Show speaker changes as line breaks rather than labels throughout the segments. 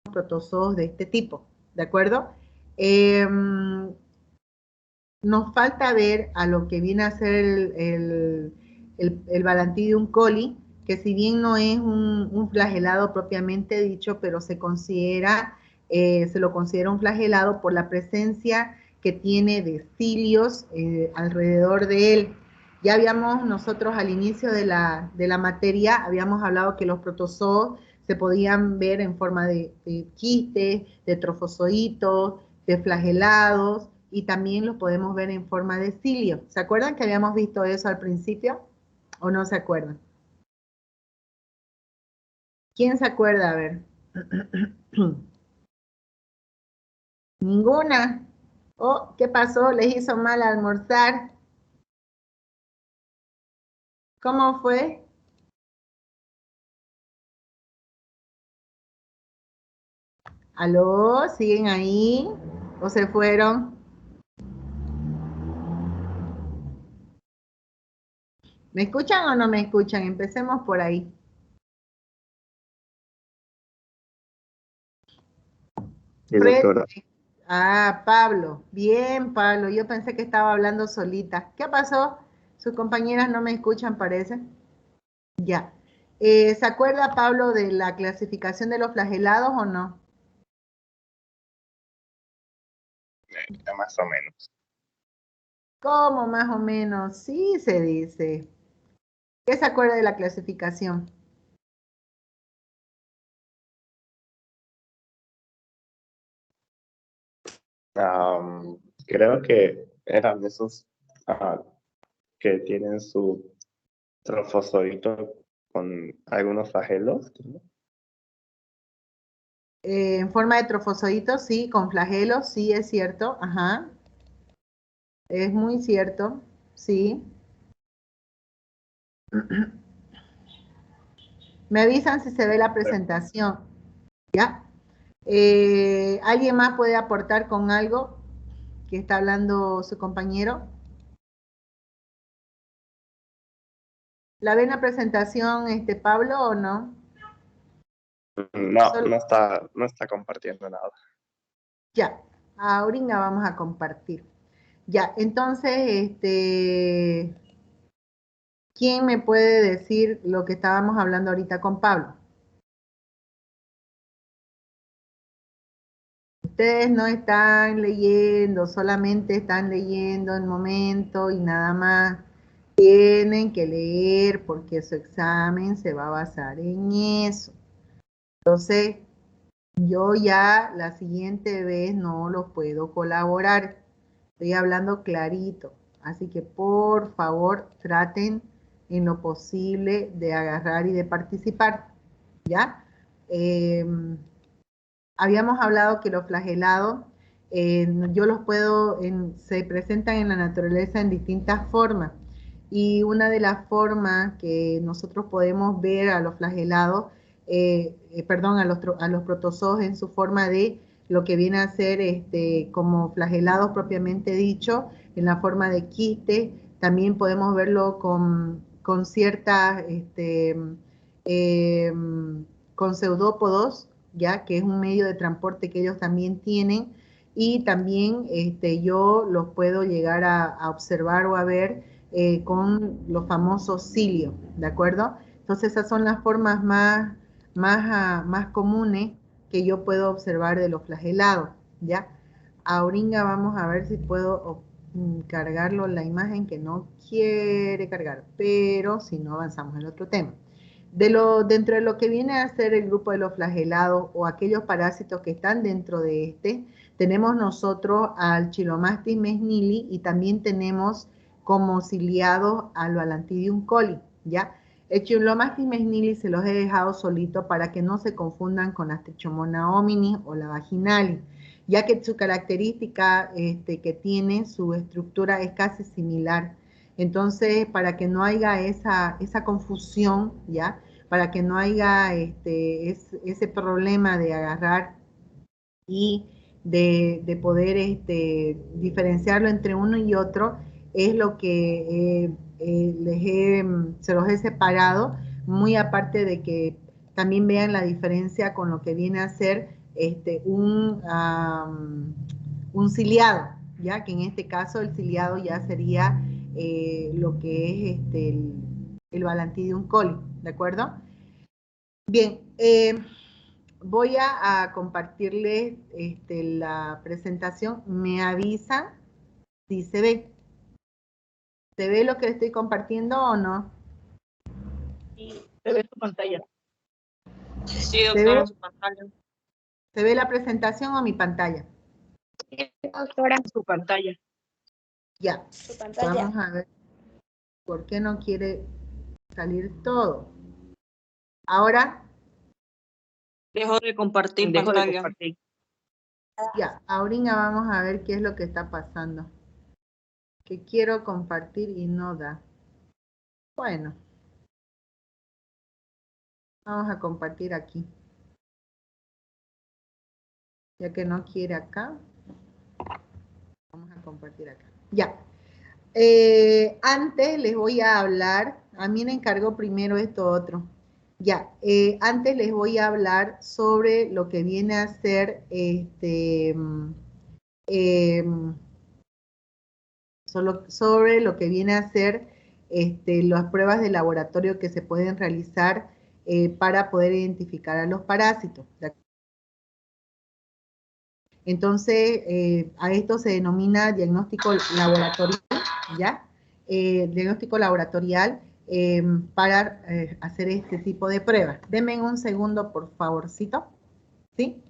protozoos de este tipo, ¿de acuerdo? Nos falta ver a lo que viene a ser el Balantidium coli, que si bien no es un flagelado propiamente dicho, pero se lo considera un flagelado por la presencia que tiene de cilios alrededor de él. Ya habíamos nosotros al inicio de la materia, habíamos hablado que los protozoos se podían ver en forma de quistes, de trofozoitos, de flagelados, y también los podemos ver en forma de cilio. ¿Se acuerdan que habíamos visto eso al principio? ¿O no se acuerdan? ¿Quién se acuerda? A ver. Ninguna. Oh, ¿qué pasó? ¿Les hizo mal almorzar? ¿Cómo fue? ¿Aló? ¿Siguen ahí? ¿O se fueron? ¿Me escuchan o no me escuchan? Empecemos por ahí.
Sí,
Fred.
doctora.
Ah, Pablo. Bien, Pablo. Yo pensé que estaba hablando solita. ¿Qué pasó? Sus compañeras no me escuchan, parece. Ya. ¿Se acuerda, Pablo, de la clasificación de los flagelados o no?
Ya más o menos.
¿Cómo más o menos? Sí, se dice. ¿Qué se acuerda de la clasificación?
Creo que eran esos que tienen su trofozoito con algunos flagelos, ¿no?
En forma de trofozoitos, sí, con flagelos, sí, es cierto. Ajá. Es muy cierto, sí. Me avisan si se ve la presentación, ¿ya? ¿Alguien más puede aportar con algo que está hablando su compañero? ¿La ven la presentación, Pablo, o no?
No,
Solo,
no está compartiendo nada.
ya, ahorita vamos a compartir. Ya, entonces, ¿quién me puede decir lo que estábamos hablando ahorita con Pablo? Ustedes no están leyendo, solamente están leyendo el momento y nada más. Tienen que leer porque su examen se va a basar en eso. Entonces, yo ya la siguiente vez no los puedo colaborar. Estoy hablando clarito. Así que por favor traten en lo posible de agarrar y de participar. ¿Ya? Habíamos hablado que los flagelados, yo los puedo, se presentan en la naturaleza en distintas formas. Y una de las formas que nosotros podemos ver a los flagelados, perdón, a los protozoos en su forma de lo que viene a ser como flagelados propiamente dicho, en la forma de quiste. También podemos verlo con ciertas, eh, con pseudópodos, ya que es un medio de transporte que ellos también tienen, y también yo los puedo llegar a observar o a ver con los famosos cilios, ¿de acuerdo? Entonces esas son las formas más comunes que yo puedo observar de los flagelados, ¿ya? Ahorita vamos a ver si puedo cargarlo la imagen que no quiere cargar, pero si no avanzamos en otro tema. Dentro de lo que viene a ser el grupo de los flagelados o aquellos parásitos que están dentro de tenemos nosotros al Chilomastis mesnili y también tenemos como ciliados al Balantidium coli, ¿ya? El Chilomastis mesnili se los he dejado solito para que no se confundan con la Trichomona hominis o la vaginalis, ya que su característica que tiene, su estructura es casi similar. Entonces, para que no haya esa confusión, ¿ya? Para que no haya ese problema de agarrar y de poder diferenciarlo entre uno y otro, es lo que se los he separado, muy aparte de que también vean la diferencia con lo que viene a ser un ciliado, ya que en este caso el ciliado ya sería lo que es el Balantidium coli, ¿de acuerdo? Bien, voy a compartirles la presentación. Me avisan si se ve. ¿Se ve lo que estoy compartiendo o no?
Sí, se ve su pantalla. Sí,
¿Se
doctora,
ve,
su pantalla.
¿se ve la presentación o mi pantalla?
Doctora, su pantalla.
Ya.
Su pantalla.
Vamos a ver por qué no quiere salir todo. Ahora,
Dejo de compartir
Dejo de
pantalla.
compartir.
ya, ahorita vamos a ver qué es lo que está pasando. Que quiero compartir y no da. Bueno, vamos a compartir aquí. Ya que no quiere acá, vamos a compartir acá. Ya. Antes les voy a hablar, a mí me encargó primero esto otro. Ya, antes les voy a hablar sobre lo que viene a ser sobre lo que viene a ser las pruebas de laboratorio que se pueden realizar para poder identificar a los parásitos. Entonces, a esto se denomina diagnóstico laboratorial, ¿ya? Diagnóstico laboratorial para hacer este tipo de pruebas. Denme un segundo, por favorcito, ¿sí?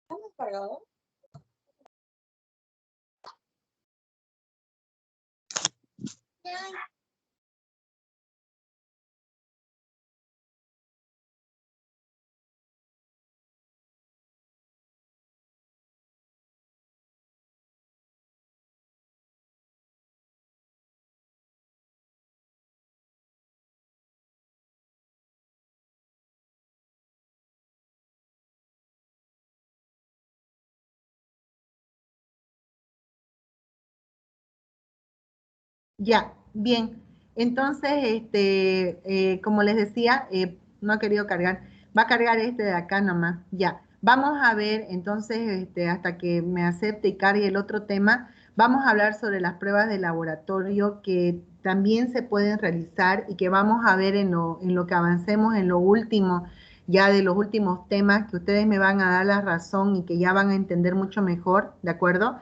¿Está descargado?
Ya, bien. Entonces, como les decía, no ha querido cargar. Va a cargar este de acá nomás. Ya. Vamos a ver, entonces, hasta que me acepte y cargue el otro tema, vamos a hablar sobre las pruebas de laboratorio que también se pueden realizar y que vamos a ver en lo que avancemos en lo último, ya de los últimos temas que ustedes me van a dar la razón y que ya van a entender mucho mejor, ¿de acuerdo?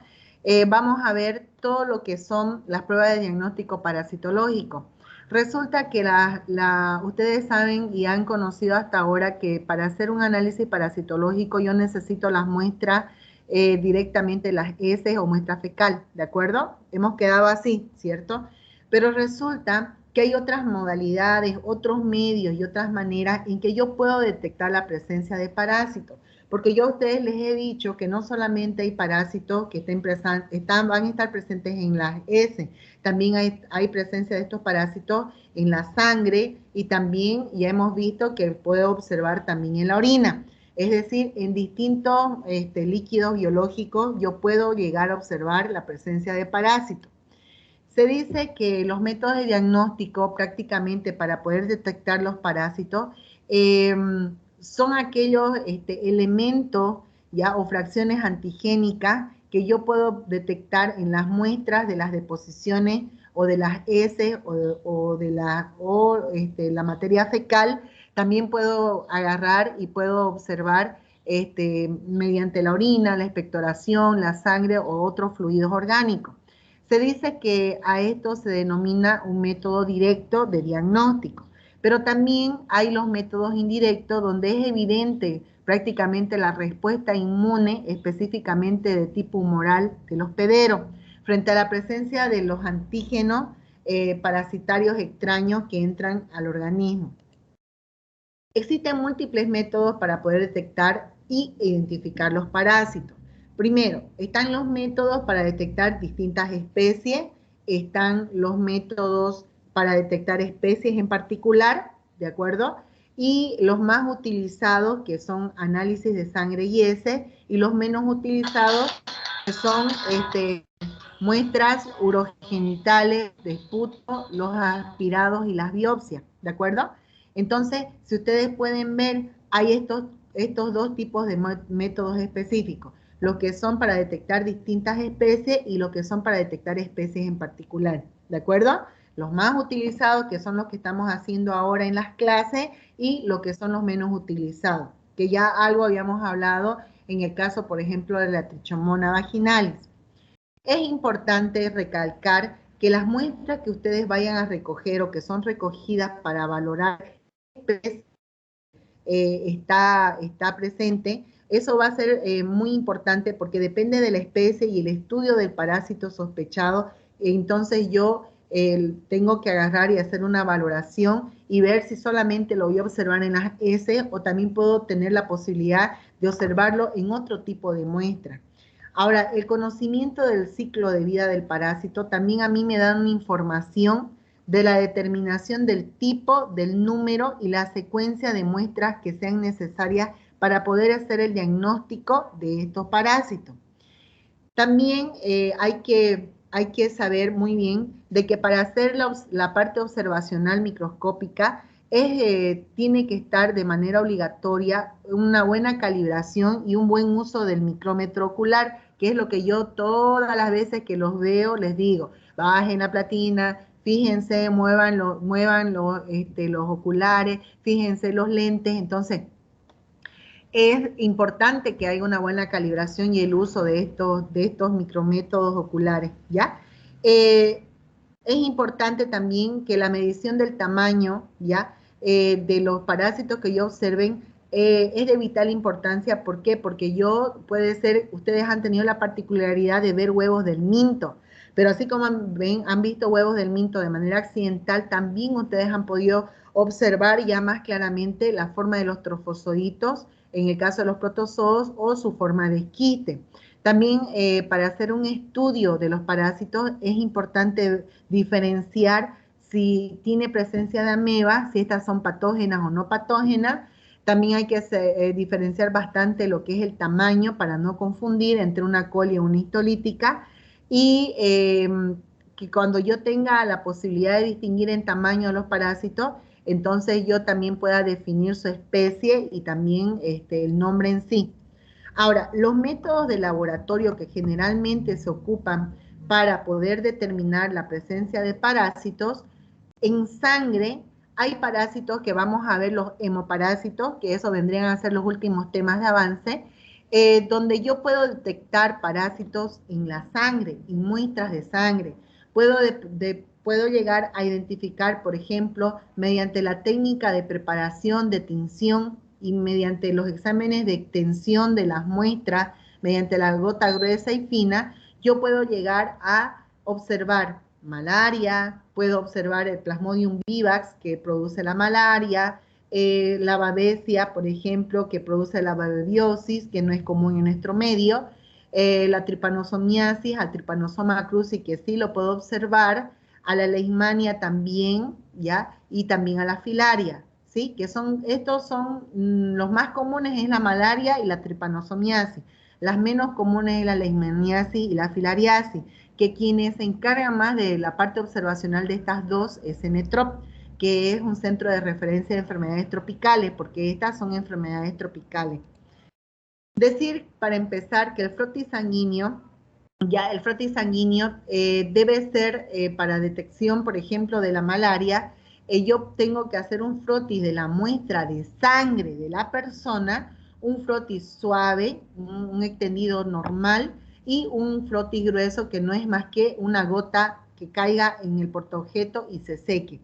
Vamos a ver todo lo que son las pruebas de diagnóstico parasitológico. Resulta que ustedes saben y han conocido hasta ahora que para hacer un análisis parasitológico yo necesito las muestras directamente, las heces o muestra fecal, ¿de acuerdo? Hemos quedado así, ¿cierto? Pero resulta que hay otras modalidades, otros medios y otras maneras en que yo puedo detectar la presencia de parásitos. Porque yo a ustedes les he dicho que no solamente hay parásitos que van a estar presentes en las heces, también hay presencia de estos parásitos en la sangre y también ya hemos visto que puede observar también en la orina. Es decir, en distintos líquidos biológicos yo puedo llegar a observar la presencia de parásitos. Se dice que los métodos de diagnóstico prácticamente para poder detectar los parásitos son aquellos elementos ya o fracciones antigénicas que yo puedo detectar en las muestras de las deposiciones o de las heces o de la materia fecal. También puedo agarrar y puedo observar mediante la orina, la expectoración, la sangre o otros fluidos orgánicos. Se dice que a esto se denomina un método directo de diagnóstico, pero también hay los métodos indirectos donde es evidente prácticamente la respuesta inmune específicamente de tipo humoral del hospedero frente a la presencia de los antígenos parasitarios extraños que entran al organismo. Existen múltiples métodos para poder detectar y identificar los parásitos. Primero, están los métodos para detectar distintas especies, están los métodos para detectar especies en particular, ¿de acuerdo? Y los más utilizados, que son análisis de sangre y heces, y los menos utilizados, que son muestras urogenitales de esputo, los aspirados y las biopsias, ¿de acuerdo? Entonces, si ustedes pueden ver, hay estos dos tipos de métodos específicos, los que son para detectar distintas especies y los que son para detectar especies en particular, ¿de acuerdo? Los más utilizados, que son los que estamos haciendo ahora en las clases, y los que son los menos utilizados, que ya algo habíamos hablado en el caso, por ejemplo, de la trichomona vaginalis. Es importante recalcar que las muestras que ustedes vayan a recoger o que son recogidas para valorar está presente, eso va a ser muy importante porque depende de la especie y el estudio del parásito sospechado. Entonces yo tengo que agarrar y hacer una valoración y ver si solamente lo voy a observar en las heces o también puedo tener la posibilidad de observarlo en otro tipo de muestra. Ahora, el conocimiento del ciclo de vida del parásito también a mí me da una información de la determinación del tipo, del número y la secuencia de muestras que sean necesarias para poder hacer el diagnóstico de estos parásitos. También hay que saber muy bien de que para hacer la parte observacional microscópica tiene que estar de manera obligatoria una buena calibración y un buen uso del micrómetro ocular, que es lo que yo todas las veces que los veo les digo, bajen la platina, fíjense, muevan los oculares, fíjense los lentes. Entonces, es importante que haya una buena calibración y el uso de estos micrométodos oculares, ¿ya? Es importante también que la medición del tamaño, ¿ya? De los parásitos que yo observen es de vital importancia. ¿Por qué? Porque puede ser, ustedes han tenido la particularidad de ver huevos del minto, pero así como han visto huevos del minto de manera accidental, también ustedes han podido observar ya más claramente la forma de los trofozoitos, en el caso de los protozoos, o su forma de esquiste. También para hacer un estudio de los parásitos es importante diferenciar si tiene presencia de amebas, si estas son patógenas o no patógenas. También hay que diferenciar bastante lo que es el tamaño para no confundir entre una coli y una histolítica. Y que cuando yo tenga la posibilidad de distinguir en tamaño los parásitos, entonces yo también pueda definir su especie y también el nombre en sí. Ahora, los métodos de laboratorio que generalmente se ocupan para poder determinar la presencia de parásitos, en sangre hay parásitos que vamos a ver, los hemoparásitos, que eso vendrían a ser los últimos temas de avance, donde yo puedo detectar parásitos en la sangre, en muestras de sangre. Puedo llegar a identificar, por ejemplo, mediante la técnica de preparación, de tinción y mediante los exámenes de extensión de las muestras, mediante la gota gruesa y fina, yo puedo llegar a observar malaria, puedo observar el Plasmodium vivax que produce la malaria, la babesia, por ejemplo, que produce la babebiosis, que no es común en nuestro medio, la tripanosomiasis, al Trypanosoma cruzi, que sí lo puedo observar, a la leishmania también, ¿ya? Y también a la filaria, ¿sí? Que estos son los más comunes, es la malaria y la tripanosomiasis. Las menos comunes es la leishmaniasis y la filariasis, que quienes se encargan más de la parte observacional de estas dos es CENETROP, que es un centro de referencia de enfermedades tropicales, porque estas son enfermedades tropicales. Decir, para empezar, que el frotis sanguíneo, debe ser para detección, por ejemplo, de la malaria, yo tengo que hacer un frotis de la muestra de sangre de la persona, un frotis suave, un extendido normal, y un frotis grueso que no es más que una gota que caiga en el portaobjeto y se seque.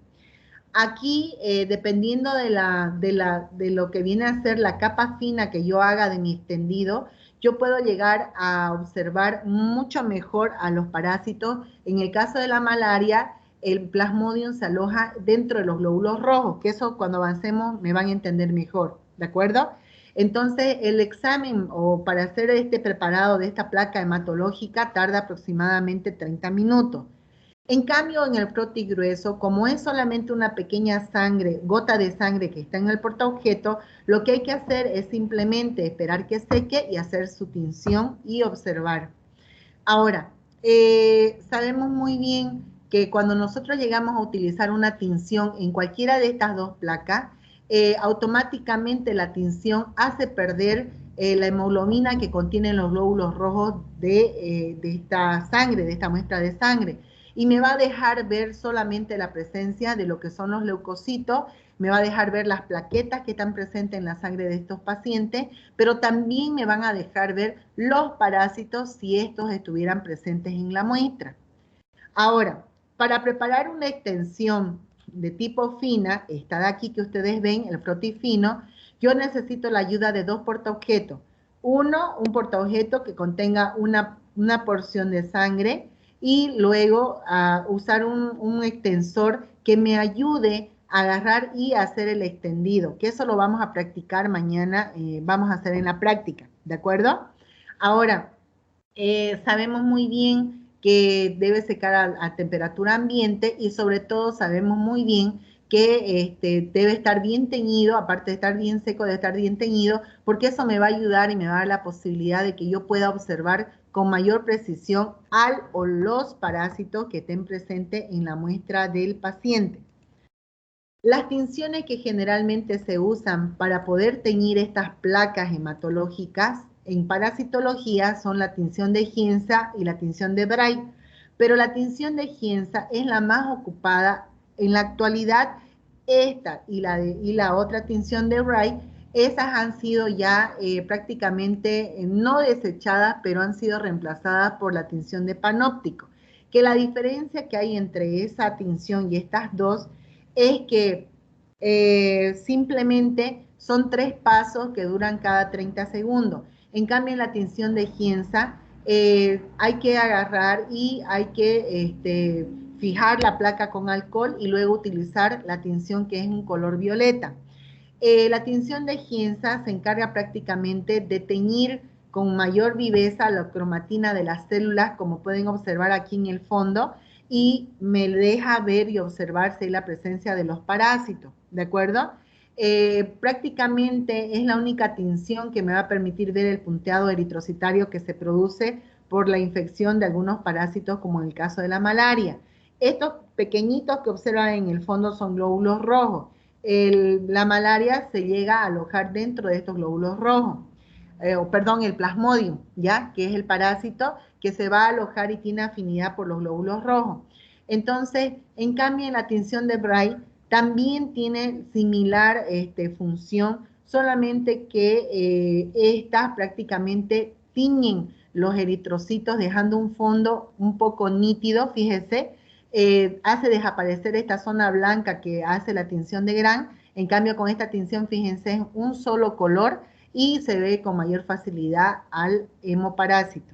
Aquí, dependiendo de lo que viene a ser la capa fina que yo haga de mi extendido, yo puedo llegar a observar mucho mejor a los parásitos. En el caso de la malaria, el Plasmodium se aloja dentro de los glóbulos rojos, que eso cuando avancemos me van a entender mejor, ¿de acuerdo? Entonces, el examen o para hacer este preparado de esta placa hematológica tarda aproximadamente 30 minutos. En cambio, en el frotis grueso, como es solamente una pequeña gota de sangre que está en el portaobjeto, lo que hay que hacer es simplemente esperar que seque y hacer su tinción y observar. Ahora, sabemos muy bien que cuando nosotros llegamos a utilizar una tinción en cualquiera de estas dos placas, automáticamente la tinción hace perder la hemoglobina que contienen los glóbulos rojos de esta sangre, de esta muestra de sangre, y me va a dejar ver solamente la presencia de lo que son los leucocitos, me va a dejar ver las plaquetas que están presentes en la sangre de estos pacientes, pero también me van a dejar ver los parásitos si estos estuvieran presentes en la muestra. Ahora, para preparar una extensión de tipo fina, esta de aquí que ustedes ven, el frotis fino, yo necesito la ayuda de dos portaobjetos. Uno, un portaobjeto que contenga una porción de sangre, y luego usar un extensor que me ayude a agarrar y hacer el extendido, que eso lo vamos a practicar mañana, vamos a hacer en la práctica, ¿de acuerdo? Ahora, sabemos muy bien que debe secar a temperatura ambiente, y sobre todo sabemos muy bien que debe estar bien teñido, aparte de estar bien seco, debe estar bien teñido, porque eso me va a ayudar y me va a dar la posibilidad de que yo pueda observar con mayor precisión al o los parásitos que estén presentes en la muestra del paciente. Las tinciones que generalmente se usan para poder teñir estas placas hematológicas en parasitología son la tinción de Gienza y la tinción de Bright, pero la tinción de Gienza es la más ocupada en la actualidad. Esta y la otra tinción de Bright, esas han sido ya prácticamente no desechadas, pero han sido reemplazadas por la tinción de panóptico, que la diferencia que hay entre esa tinción y estas dos es que simplemente son 3 pasos que duran cada 30 segundos. En cambio, en la tinción de Gienza hay que agarrar y hay que fijar la placa con alcohol y luego utilizar la tinción que es un color violeta. La tinción de Gienza se encarga prácticamente de teñir con mayor viveza la cromatina de las células, como pueden observar aquí en el fondo, y me deja ver y observar si hay la presencia de los parásitos, ¿de acuerdo? Prácticamente es la única tinción que me va a permitir ver el punteado eritrocitario que se produce por la infección de algunos parásitos, como en el caso de la malaria. Estos pequeñitos que observan en el fondo son glóbulos rojos. La malaria se llega a alojar dentro de estos glóbulos rojos. Perdón, el plasmodium, ¿ya? Que es el parásito que se va a alojar y tiene afinidad por los glóbulos rojos. Entonces, en cambio, en la tinción de Bright también tiene similar función, solamente que estas prácticamente tiñen los eritrocitos, dejando un fondo un poco nítido, fíjese, hace desaparecer esta zona blanca que hace la tinción de Gram. En cambio, con esta tinción, fíjense, es un solo color y se ve con mayor facilidad al hemoparásito.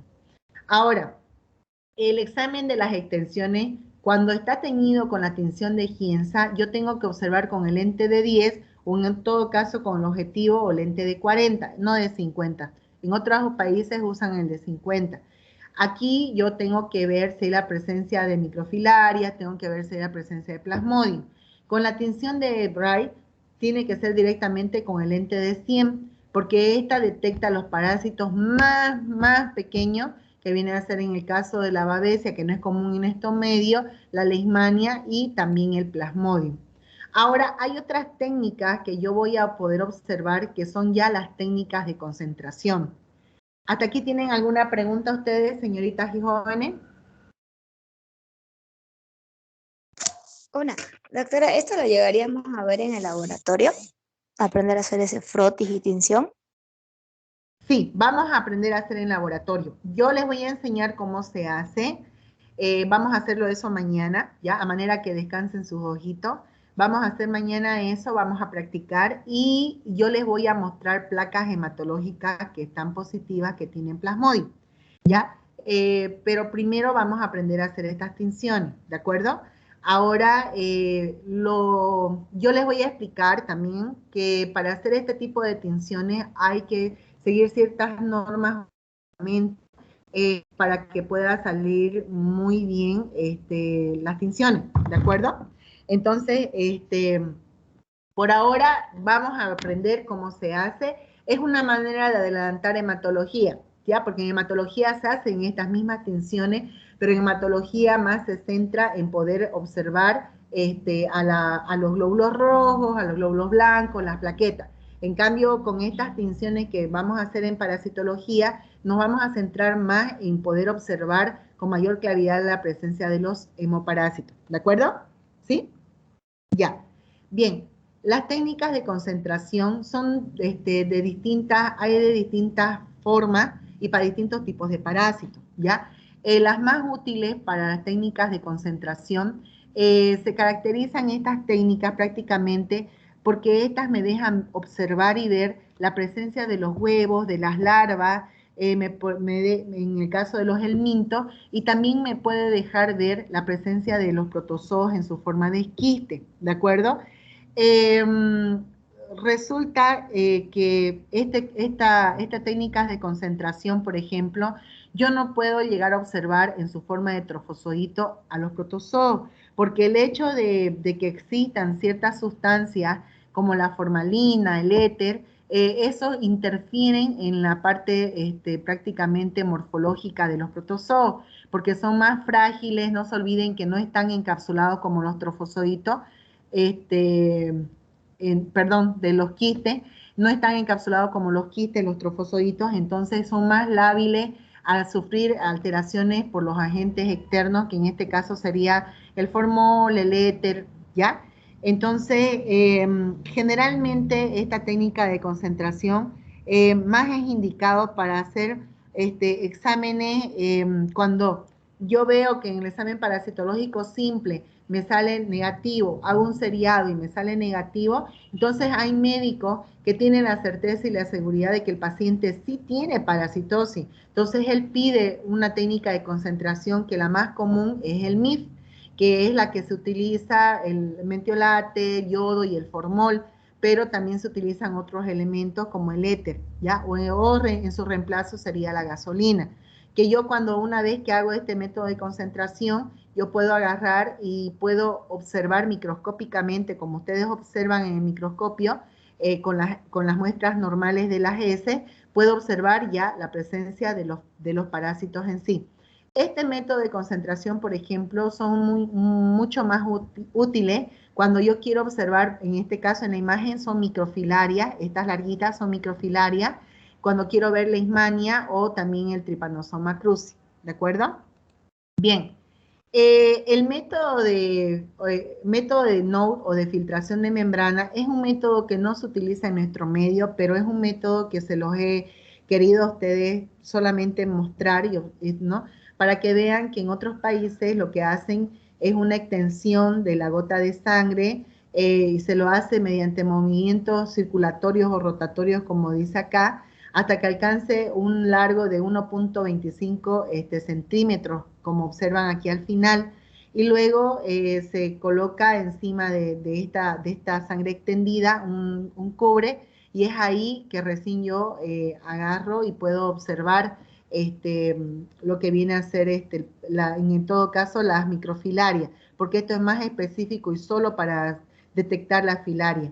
Ahora, el examen de las extensiones, cuando está teñido con la tinción de Gienza, yo tengo que observar con el lente de 10 o en todo caso con el objetivo o lente de 40, no de 50. En otros países usan el de 50. Aquí yo tengo que ver si hay la presencia de microfilarias, tengo que ver si hay la presencia de plasmodium. Con la tinción de Bright tiene que ser directamente con el lente de 100, porque esta detecta los parásitos más pequeños, que viene a ser en el caso de la babesia, que no es común en estos medios, la leishmania y también el plasmodium. Ahora, hay otras técnicas que yo voy a poder observar, que son ya las técnicas de concentración. ¿Hasta aquí tienen alguna pregunta ustedes, señoritas y jóvenes?
Una, doctora, ¿esto lo llegaríamos a ver en el laboratorio? ¿Aprender a hacer ese frotis y tinción?
Sí, vamos a aprender a hacer en laboratorio. Yo les voy a enseñar cómo se hace. Vamos a hacerlo eso mañana, ¿ya? A manera que descansen sus ojitos. Vamos a hacer mañana eso, vamos a practicar y yo les voy a mostrar placas hematológicas que están positivas, que tienen plasmodium, ¿ya? Pero primero vamos a aprender a hacer estas tinciones, ¿de acuerdo? Ahora, yo les voy a explicar también que para hacer este tipo de tinciones hay que seguir ciertas normas para que pueda salir muy bien las tinciones, ¿de acuerdo? Entonces, por ahora vamos a aprender cómo se hace. Es una manera de adelantar hematología, ¿ya? Porque en hematología se hacen estas mismas tinciones, pero en hematología más se centra en poder observar a los glóbulos rojos, a los glóbulos blancos, las plaquetas. En cambio, con estas tinciones que vamos a hacer en parasitología, nos vamos a centrar más en poder observar con mayor claridad la presencia de los hemoparásitos. ¿De acuerdo? ¿Sí? Ya. Bien. Las técnicas de concentración son hay de distintas formas y para distintos tipos de parásitos, ¿ya? Las más útiles para las técnicas de concentración se caracterizan estas técnicas prácticamente porque estas me dejan observar y ver la presencia de los huevos, de las larvas, en el caso de los helmintos, y también me puede dejar ver la presencia de los protozoos en su forma de esquiste, ¿de acuerdo? Resulta que estas técnicas de concentración, por ejemplo, yo no puedo llegar a observar en su forma de trofozoito a los protozoos, porque el hecho de que existan ciertas sustancias como la formalina, el éter, esos interfieren en la parte prácticamente morfológica de los protozoos, porque son más frágiles. No se olviden que no están encapsulados como los trofozoitos, de los quistes, no están encapsulados como los quistes, los trofozoitos, entonces son más lábiles a sufrir alteraciones por los agentes externos, que en este caso sería el formol, el éter, ¿ya? Entonces, generalmente esta técnica de concentración más es indicado para hacer exámenes cuando yo veo que en el examen parasitológico simple me sale negativo, hago un seriado y me sale negativo, entonces hay médicos que tienen la certeza y la seguridad de que el paciente sí tiene parasitosis. Entonces él pide una técnica de concentración que la más común es el MIF, que es la que se utiliza el metiolate, el yodo y el formol, pero también se utilizan otros elementos como el éter, ¿ya? O en su reemplazo sería la gasolina, que yo cuando una vez que hago este método de concentración, yo puedo agarrar y puedo observar microscópicamente, como ustedes observan en el microscopio, con las muestras normales de las heces, puedo observar ya la presencia de los parásitos en sí. Este método de concentración, por ejemplo, son mucho más útiles cuando yo quiero observar, en este caso en la imagen son microfilarias, estas larguitas son microfilarias, cuando quiero ver Leishmania o también el Trypanosoma cruzi, ¿de acuerdo? Bien, el método de Node o de filtración de membrana es un método que no se utiliza en nuestro medio, pero es un método que se los he querido a ustedes solamente mostrar, ¿no? Para que vean que en otros países lo que hacen es una extensión de la gota de sangre y se lo hace mediante movimientos circulatorios o rotatorios, como dice acá, hasta que alcance un largo de 1.25 centímetros, como observan aquí al final, y luego se coloca encima de esta sangre extendida un cubre, y es ahí que recién yo agarro y puedo observar lo que viene a ser en todo caso las microfilarias, porque esto es más específico y solo para detectar la filaria.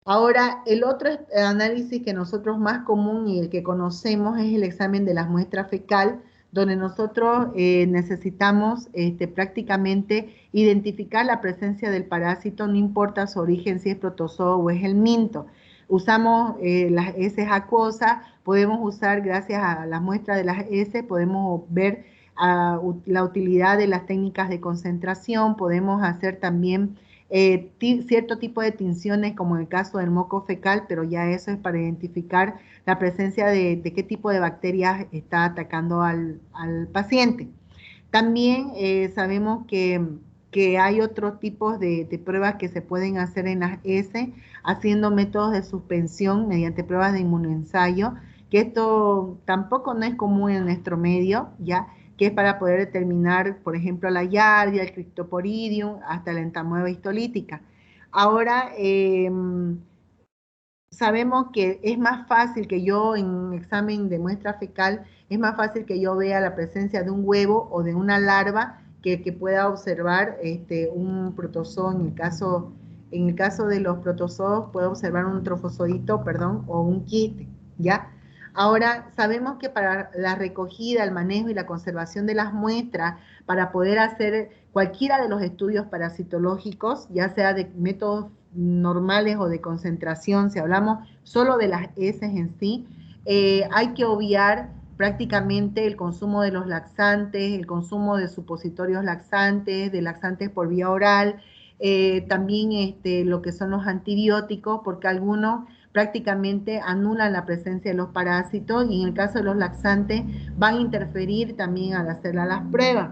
Ahora, el otro análisis que nosotros más común y el que conocemos es el examen de las muestras fecal, donde nosotros necesitamos prácticamente identificar la presencia del parásito, no importa su origen, si es protozoo o es el minto. Usamos las heces acuosas, podemos usar, gracias a las muestras de las heces, podemos ver la utilidad de las técnicas de concentración, podemos hacer también cierto tipo de tinciones, como en el caso del moco fecal, pero ya eso es para identificar la presencia de qué tipo de bacterias está atacando al paciente. También sabemos que hay otros tipos de pruebas que se pueden hacer en las heces, haciendo métodos de suspensión mediante pruebas de inmunoensayo, que esto tampoco no es común en nuestro medio, ¿ya? Que es para poder determinar, por ejemplo, la Giardia, el Cryptoporidium, hasta la entamoeba histolítica. Ahora, sabemos que es más fácil que yo en un examen de muestra fecal, es más fácil que yo vea la presencia de un huevo o de una larva que pueda observar un protozoo. En el caso de los protozoos, puedo observar un trofozoito, perdón, o un quiste, ¿ya? Ahora, sabemos que para la recogida, el manejo y la conservación de las muestras, para poder hacer cualquiera de los estudios parasitológicos, ya sea de métodos normales o de concentración, si hablamos solo de las heces en sí, hay que obviar prácticamente el consumo de los laxantes, el consumo de supositorios laxantes, de laxantes por vía oral, también lo que son los antibióticos, porque algunos prácticamente anulan la presencia de los parásitos y en el caso de los laxantes van a interferir también al hacer las pruebas.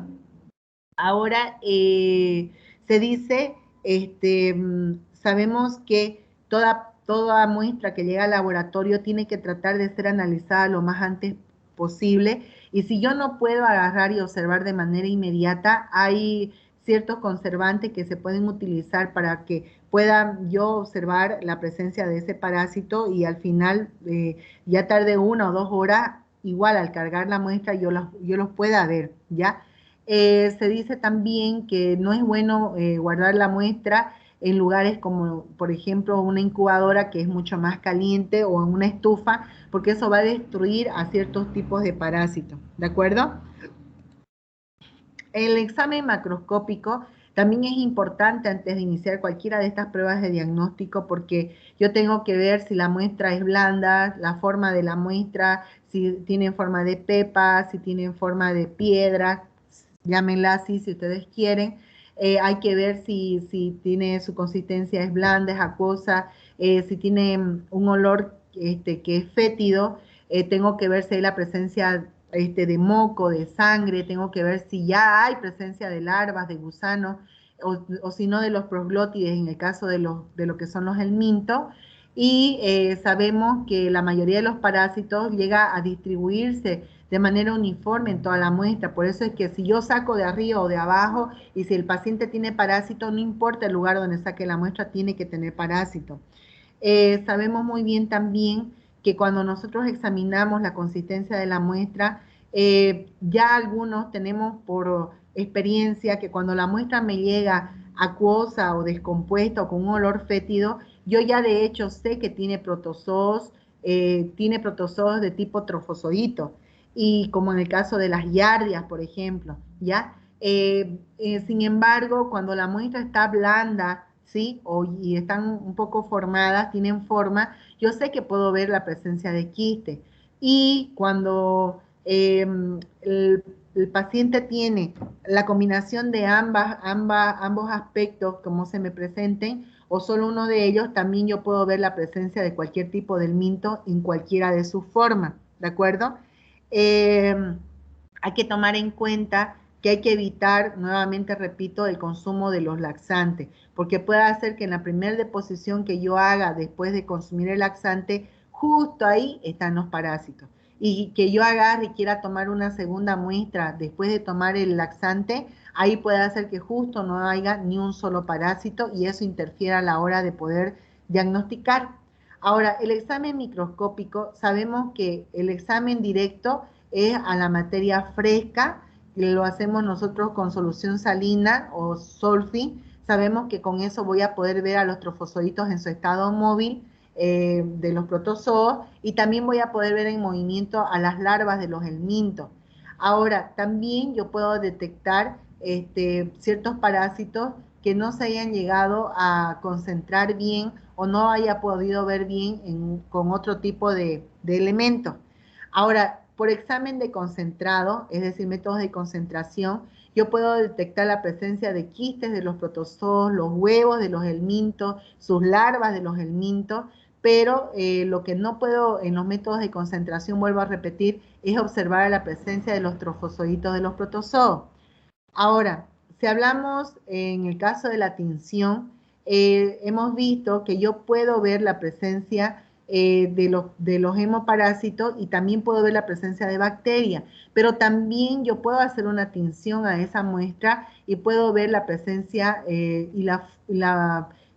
Ahora se dice, sabemos que toda muestra que llega al laboratorio tiene que tratar de ser analizada lo más antes posible, y si yo no puedo agarrar y observar de manera inmediata, hay ciertos conservantes que se pueden utilizar para que pueda yo observar la presencia de ese parásito, y al final, ya tarde 1 o 2 horas, igual al cargar la muestra yo los pueda ver, ¿ya? Se dice también que no es bueno guardar la muestra en lugares como, por ejemplo, una incubadora que es mucho más caliente, o en una estufa, porque eso va a destruir a ciertos tipos de parásitos, ¿de acuerdo? El examen macroscópico también es importante antes de iniciar cualquiera de estas pruebas de diagnóstico, porque yo tengo que ver si la muestra es blanda, la forma de la muestra, si tiene forma de pepa, si tiene forma de piedra, llámenla así si ustedes quieren. Hay que ver si tiene su consistencia es blanda, es acuosa, si tiene un olor que es fétido, tengo que ver si hay la presencia de moco, de sangre, tengo que ver si ya hay presencia de larvas, de gusanos, o si no de los proglótides en el caso de lo que son los helmintos. Y sabemos que la mayoría de los parásitos llega a distribuirse de manera uniforme en toda la muestra. Por eso es que si yo saco de arriba o de abajo, y si el paciente tiene parásito, no importa el lugar donde saque la muestra, tiene que tener parásito. Sabemos muy bien también que cuando nosotros examinamos la consistencia de la muestra, ya algunos tenemos por experiencia que cuando la muestra me llega acuosa o descompuesta o con un olor fétido, Yo ya de hecho sé que tiene protozoos de tipo trofozoito, y como en el caso de las giardias, por ejemplo, ¿ya? Sin embargo, cuando la muestra está blanda, ¿sí? Y están un poco formadas, tienen forma, yo sé que puedo ver la presencia de quiste. Y cuando el paciente tiene la combinación de ambos aspectos, como se me presenten, o solo uno de ellos, también yo puedo ver la presencia de cualquier tipo de helminto en cualquiera de sus formas, ¿de acuerdo? Hay que tomar en cuenta que hay que evitar, nuevamente repito, el consumo de los laxantes, porque puede hacer que en la primera deposición que yo haga después de consumir el laxante, justo ahí están los parásitos. Y que yo agarre y quiera tomar una segunda muestra después de tomar el laxante, ahí puede hacer que justo no haya ni un solo parásito y eso interfiera a la hora de poder diagnosticar. Ahora, el examen microscópico, sabemos que el examen directo es a la materia fresca, lo hacemos nosotros con solución salina o solfi. Sabemos que con eso voy a poder ver a los trofozoitos en su estado móvil de los protozoos, y también voy a poder ver en movimiento a las larvas de los helmintos. Ahora, también yo puedo detectar ciertos parásitos que no se hayan llegado a concentrar bien o no haya podido ver bien con otro tipo de elementos. Ahora, por examen de concentrado, es decir, métodos de concentración, yo puedo detectar la presencia de quistes de los protozoos, los huevos de los helmintos, sus larvas de los helmintos, pero lo que no puedo en los métodos de concentración, vuelvo a repetir, es observar la presencia de los trofozoitos de los protozoos. Ahora, si hablamos en el caso de la tinción, hemos visto que yo puedo ver la presencia de los hemoparásitos y también puedo ver la presencia de bacterias, pero también yo puedo hacer una tinción a esa muestra y puedo ver la presencia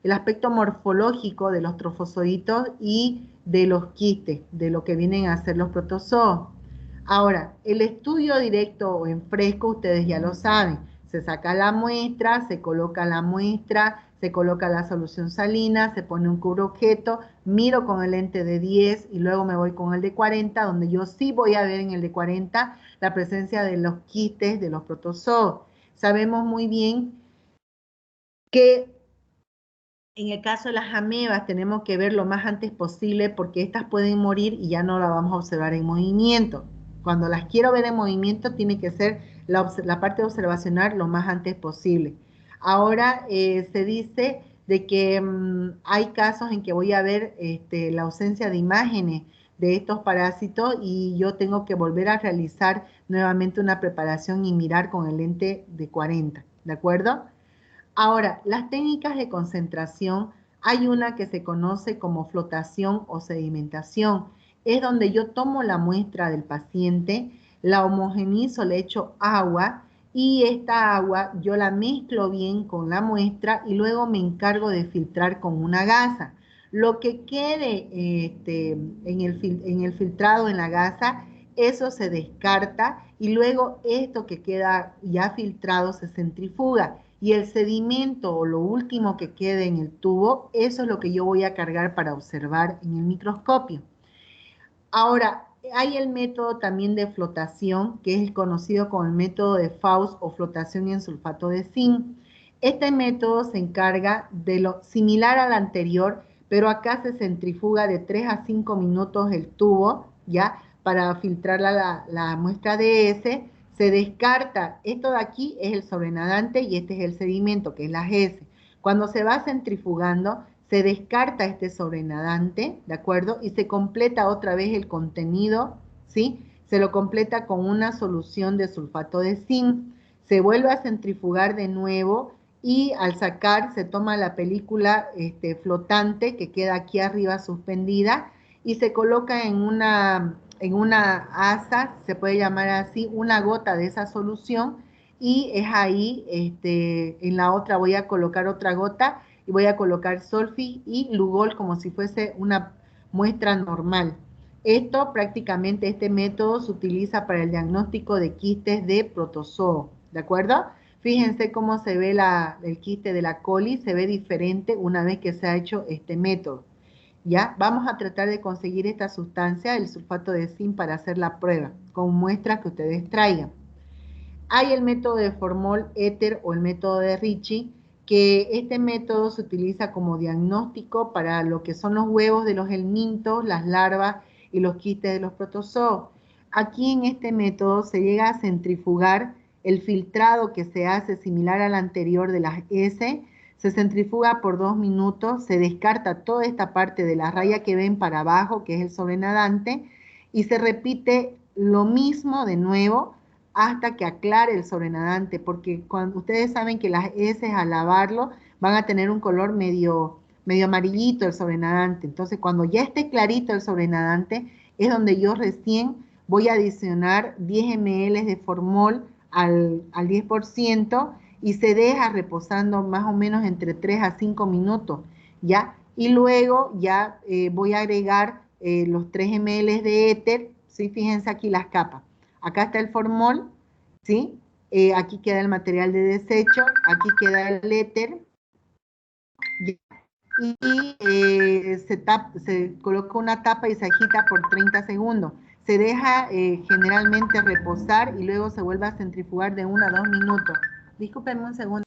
el aspecto morfológico de los trofozoitos y de los quistes, de lo que vienen a ser los protozoos. Ahora, el estudio directo o en fresco, ustedes ya lo saben, se saca la muestra, se coloca la muestra, se coloca la solución salina, se pone un cubreobjeto, miro con el lente de 10 y luego me voy con el de 40, donde yo sí voy a ver en el de 40 la presencia de los quistes de los protozoos. Sabemos muy bien que en el caso de las amebas tenemos que ver lo más antes posible porque estas pueden morir y ya no las vamos a observar en movimiento. Cuando las quiero ver en movimiento tiene que ser la parte observacional lo más antes posible. Ahora se dice de que hay casos en que voy a ver la ausencia de imágenes de estos parásitos y yo tengo que volver a realizar nuevamente una preparación y mirar con el lente de 40, ¿de acuerdo? Ahora, las técnicas de concentración, hay una que se conoce como flotación o sedimentación. Es donde yo tomo la muestra del paciente, la homogenizo, le echo agua y esta agua yo la mezclo bien con la muestra y luego me encargo de filtrar con una gasa. Lo que quede en el filtrado en la gasa, eso se descarta y luego esto que queda ya filtrado se centrifuga. Y el sedimento o lo último que quede en el tubo, eso es lo que yo voy a cargar para observar en el microscopio. Ahora, hay el método también de flotación, que es conocido como el método de Faust o flotación en sulfato de zinc. Este método se encarga de lo similar al anterior, pero acá se centrifuga de 3 a 5 minutos el tubo, ¿ya? Para filtrar la muestra de ese. Se descarta, esto de aquí es el sobrenadante y este es el sedimento, que es la S. Cuando se va centrifugando, se descarta este sobrenadante, ¿de acuerdo? Y se completa otra vez el contenido, ¿sí? Se lo completa con una solución de sulfato de zinc, se vuelve a centrifugar de nuevo y al sacar se toma la película flotante que queda aquí arriba suspendida y se coloca en una asa, se puede llamar así, una gota de esa solución y es ahí, en la otra voy a colocar otra gota y voy a colocar Solfi y Lugol como si fuese una muestra normal. Esto este método se utiliza para el diagnóstico de quistes de protozoo, ¿de acuerdo? Fíjense cómo se ve el quiste de la coli, se ve diferente una vez que se ha hecho este método. ¿Ya? Vamos a tratar de conseguir esta sustancia, el sulfato de zinc, para hacer la prueba, con muestras que ustedes traigan. Hay el método de formol éter o el método de Ricci, que este método se utiliza como diagnóstico para lo que son los huevos de los helmintos, las larvas y los quistes de los protozoos. Aquí en este método se llega a centrifugar el filtrado que se hace similar al anterior de las S, se centrifuga por 2 minutos, se descarta toda esta parte de la raya que ven para abajo, que es el sobrenadante, y se repite lo mismo de nuevo hasta que aclare el sobrenadante, porque cuando ustedes saben que las heces al lavarlo van a tener un color medio amarillito el sobrenadante. Entonces, cuando ya esté clarito el sobrenadante, es donde yo recién voy a adicionar 10 ml de formol al 10% y se deja reposando más o menos entre 3 a 5 minutos, ¿ya? Y luego ya voy a agregar los 3 ml de éter, ¿sí? Fíjense aquí las capas. Acá está el formol, ¿sí? Aquí queda el material de desecho, aquí queda el éter, y se coloca una tapa y se agita por 30 segundos. Se deja generalmente reposar y luego se vuelve a centrifugar de 1 a 2 minutos. Discúlpenme un segundo.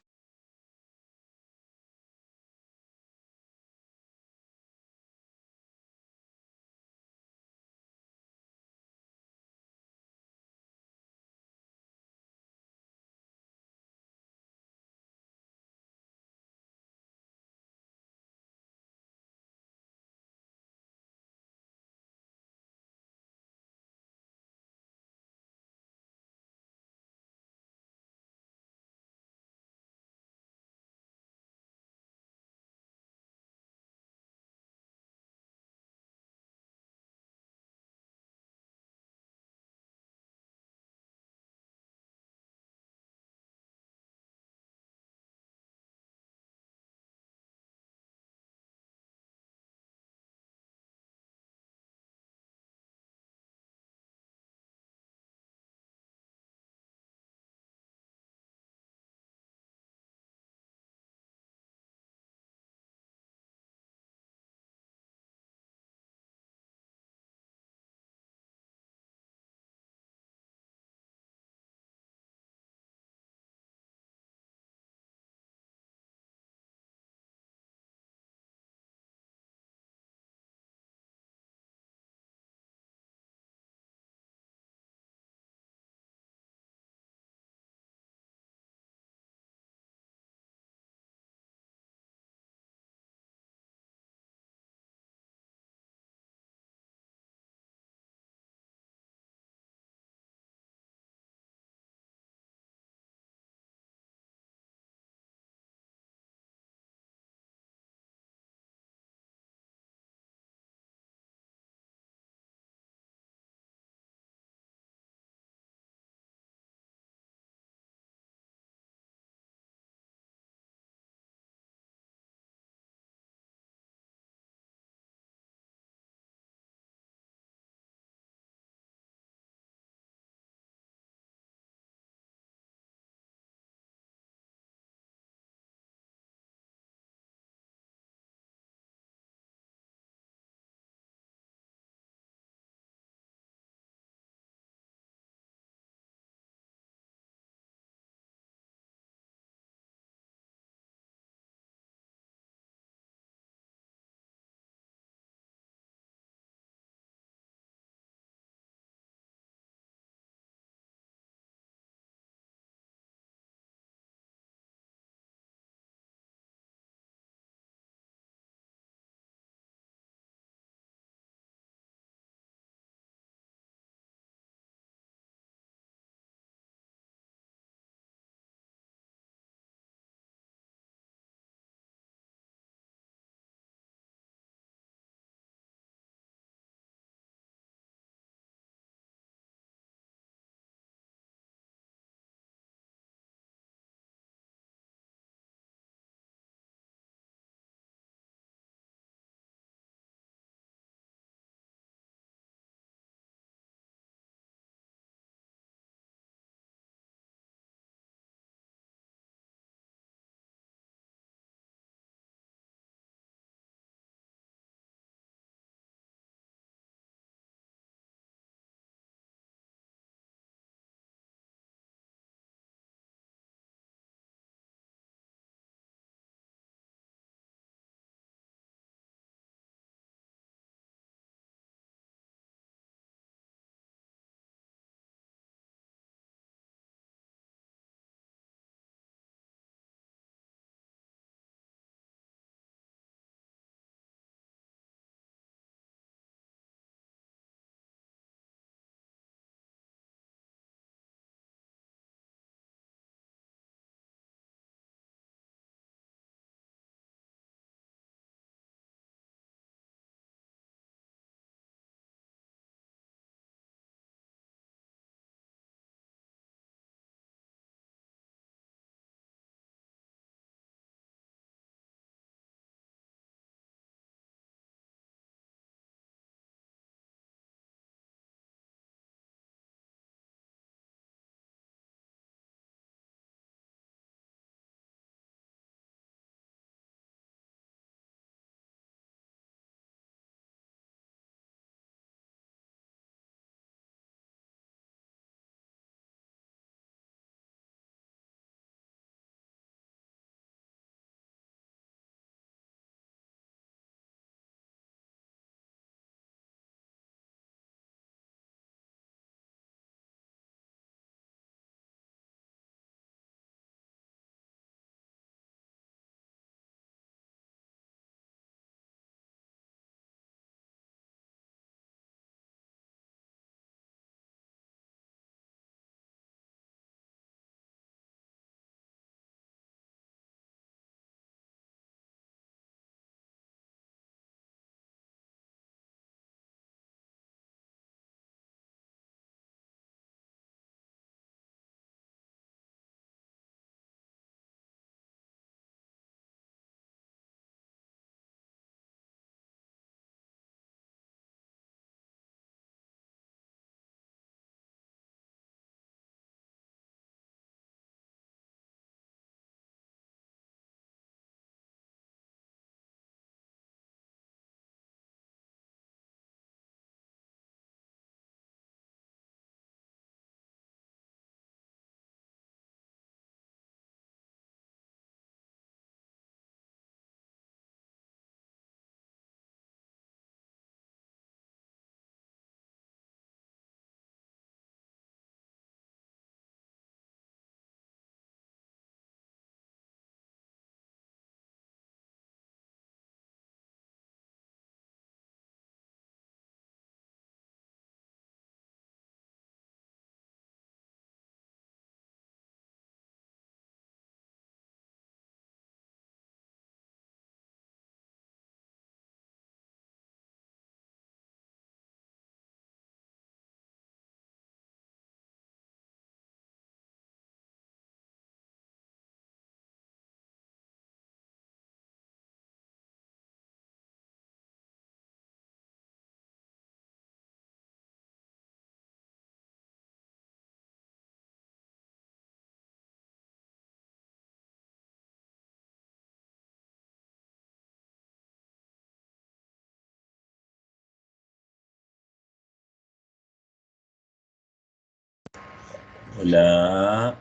Hola.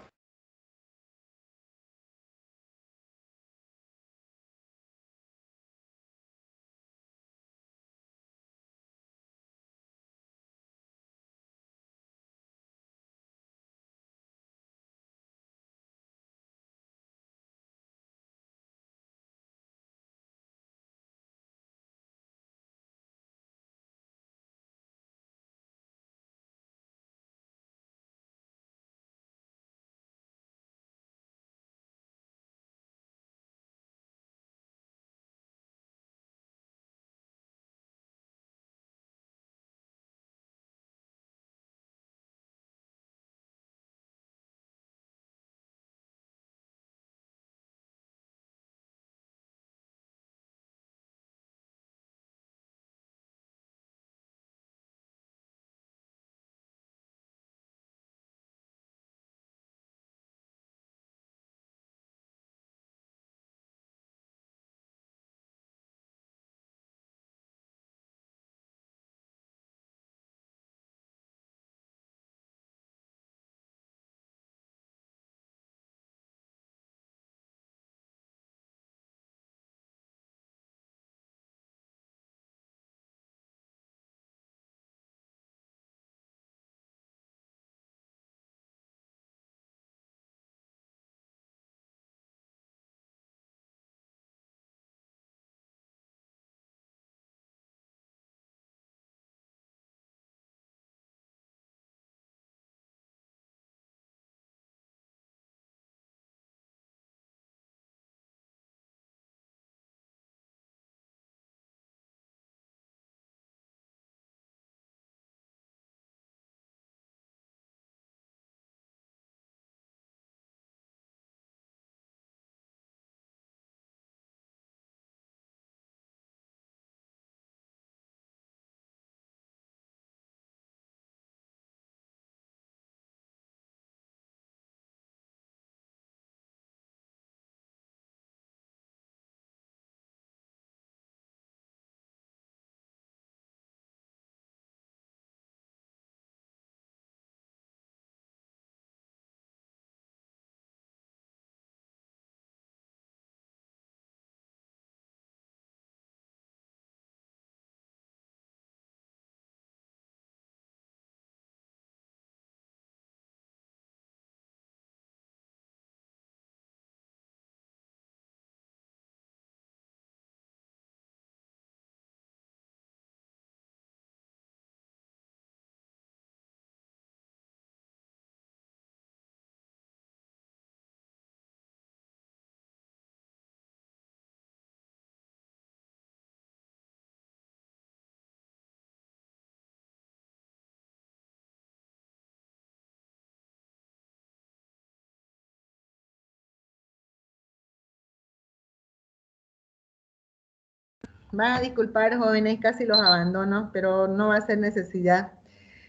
Van a disculpar, jóvenes, casi los abandono, pero no va a ser necesidad,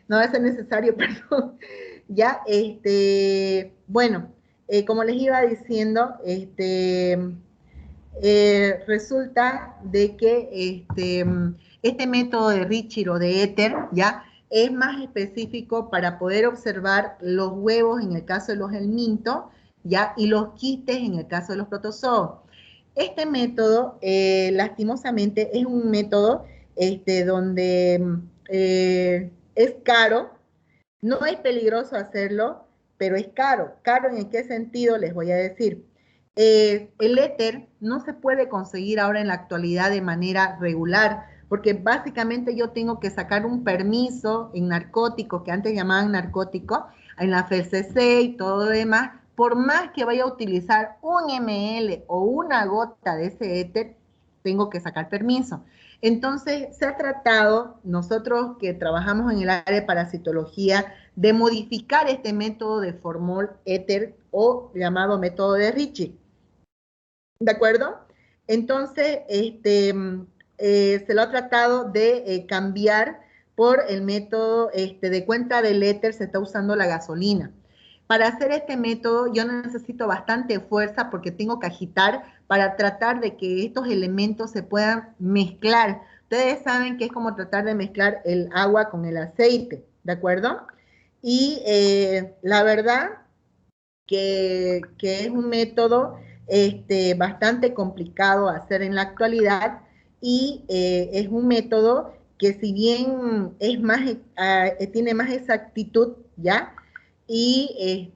no va a ser necesario, perdón. Ya, bueno, como les iba diciendo, resulta de que este método de Ritchie o de éter, ya, es más específico para poder observar los huevos en el caso de los helmintos, ya, y los quistes en el caso de los protozoos. Este método, lastimosamente, es un método donde es caro, no es peligroso hacerlo, pero es caro. ¿Caro en qué sentido? Les voy a decir. El éter no se puede conseguir ahora en la actualidad de manera regular, porque básicamente yo tengo que sacar un permiso en narcóticos, que antes llamaban narcóticos, en la FCC y todo lo demás. Por más que vaya a utilizar un ml o una gota de ese éter, tengo que sacar permiso. Entonces, se ha tratado, nosotros que trabajamos en el área de parasitología, de modificar este método de formol éter o llamado método de Ritchie. ¿De acuerdo? Entonces, se lo ha tratado de cambiar por el método de cuenta del éter, se está usando la gasolina. Para hacer este método yo necesito bastante fuerza porque tengo que agitar para tratar de que estos elementos se puedan mezclar. Ustedes saben que es como tratar de mezclar el agua con el aceite, ¿de acuerdo? Y la verdad que es un método bastante complicado hacer en la actualidad y es un método que si bien es más, tiene más exactitud, ¿ya? Y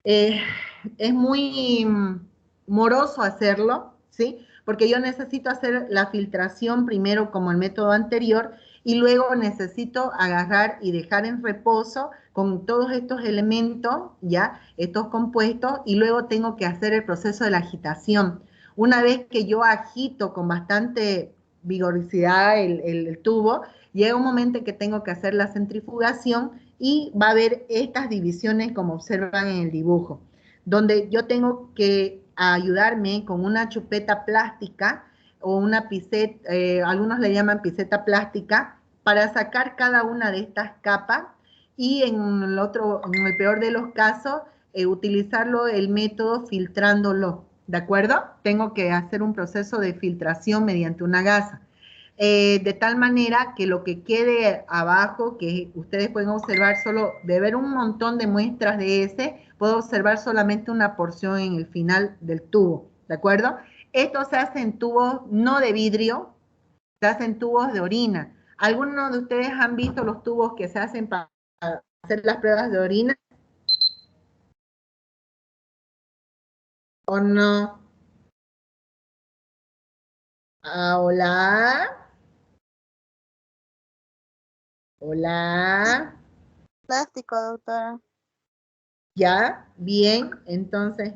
es muy moroso hacerlo, ¿sí? Porque yo necesito hacer la filtración primero como el método anterior y luego necesito agarrar y dejar en reposo con todos estos elementos, ya, estos compuestos, y luego tengo que hacer el proceso de la agitación. Una vez que yo agito con bastante vigorosidad el tubo, llega un momento en que tengo que hacer la centrifugación y va a haber estas divisiones como observan en el dibujo, donde yo tengo que ayudarme con una chupeta plástica o una piseta, algunos le llaman piseta plástica, para sacar cada una de estas capas y en el peor de los casos, utilizarlo el método filtrándolo, ¿de acuerdo? Tengo que hacer un proceso de filtración mediante una gasa. De tal manera que lo que quede abajo, que ustedes pueden observar solo, de ver un montón de muestras de ese, puedo observar solamente una porción en el final del tubo, ¿de acuerdo? Esto se hace en tubos no de vidrio, se hace en tubos de orina. ¿Algunos de ustedes han visto los tubos que se hacen para hacer las pruebas de orina? ¿O no? Hola. Hola.
Plástico, doctora.
¿Ya? Bien, entonces,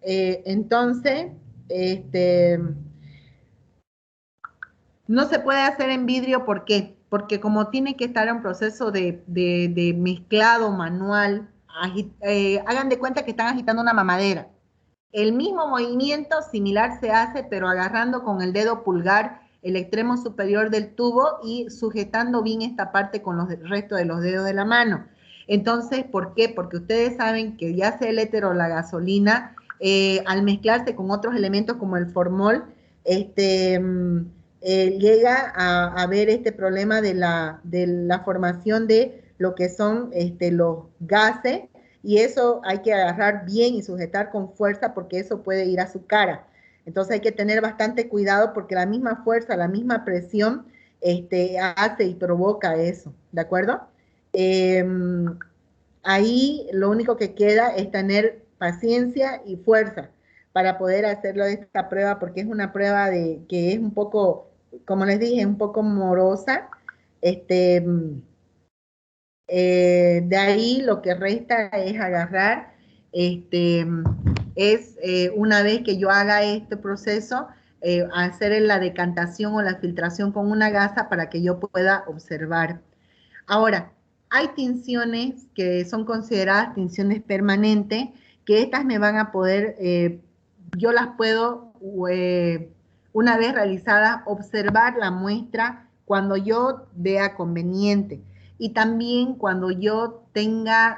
entonces, este, no se puede hacer en vidrio, ¿por qué? Porque como tiene que estar en proceso de mezclado manual, hagan de cuenta que están agitando una mamadera. El mismo movimiento similar se hace, pero agarrando con el dedo pulgar el extremo superior del tubo y sujetando bien esta parte con los restos de los dedos de la mano. Entonces, ¿por qué? Porque ustedes saben que ya sea el éter o la gasolina, al mezclarse con otros elementos como el formol, llega a haber este problema de la formación de lo que son los gases, y eso hay que agarrar bien y sujetar con fuerza porque eso puede ir a su cara. Entonces hay que tener bastante cuidado porque la misma fuerza, la misma presión hace y provoca eso, ¿de acuerdo? Ahí lo único que queda es tener paciencia y fuerza para poder hacerlo de esta prueba, porque es una prueba que es un poco, como les dije, un poco morosa. De ahí lo que resta es agarrar, una vez que yo haga este proceso, hacer la decantación o la filtración con una gasa para que yo pueda observar. Ahora, hay tinciones que son consideradas tinciones permanentes, que estas me van a poder, yo las puedo, una vez realizadas, observar la muestra cuando yo vea conveniente. Y también cuando yo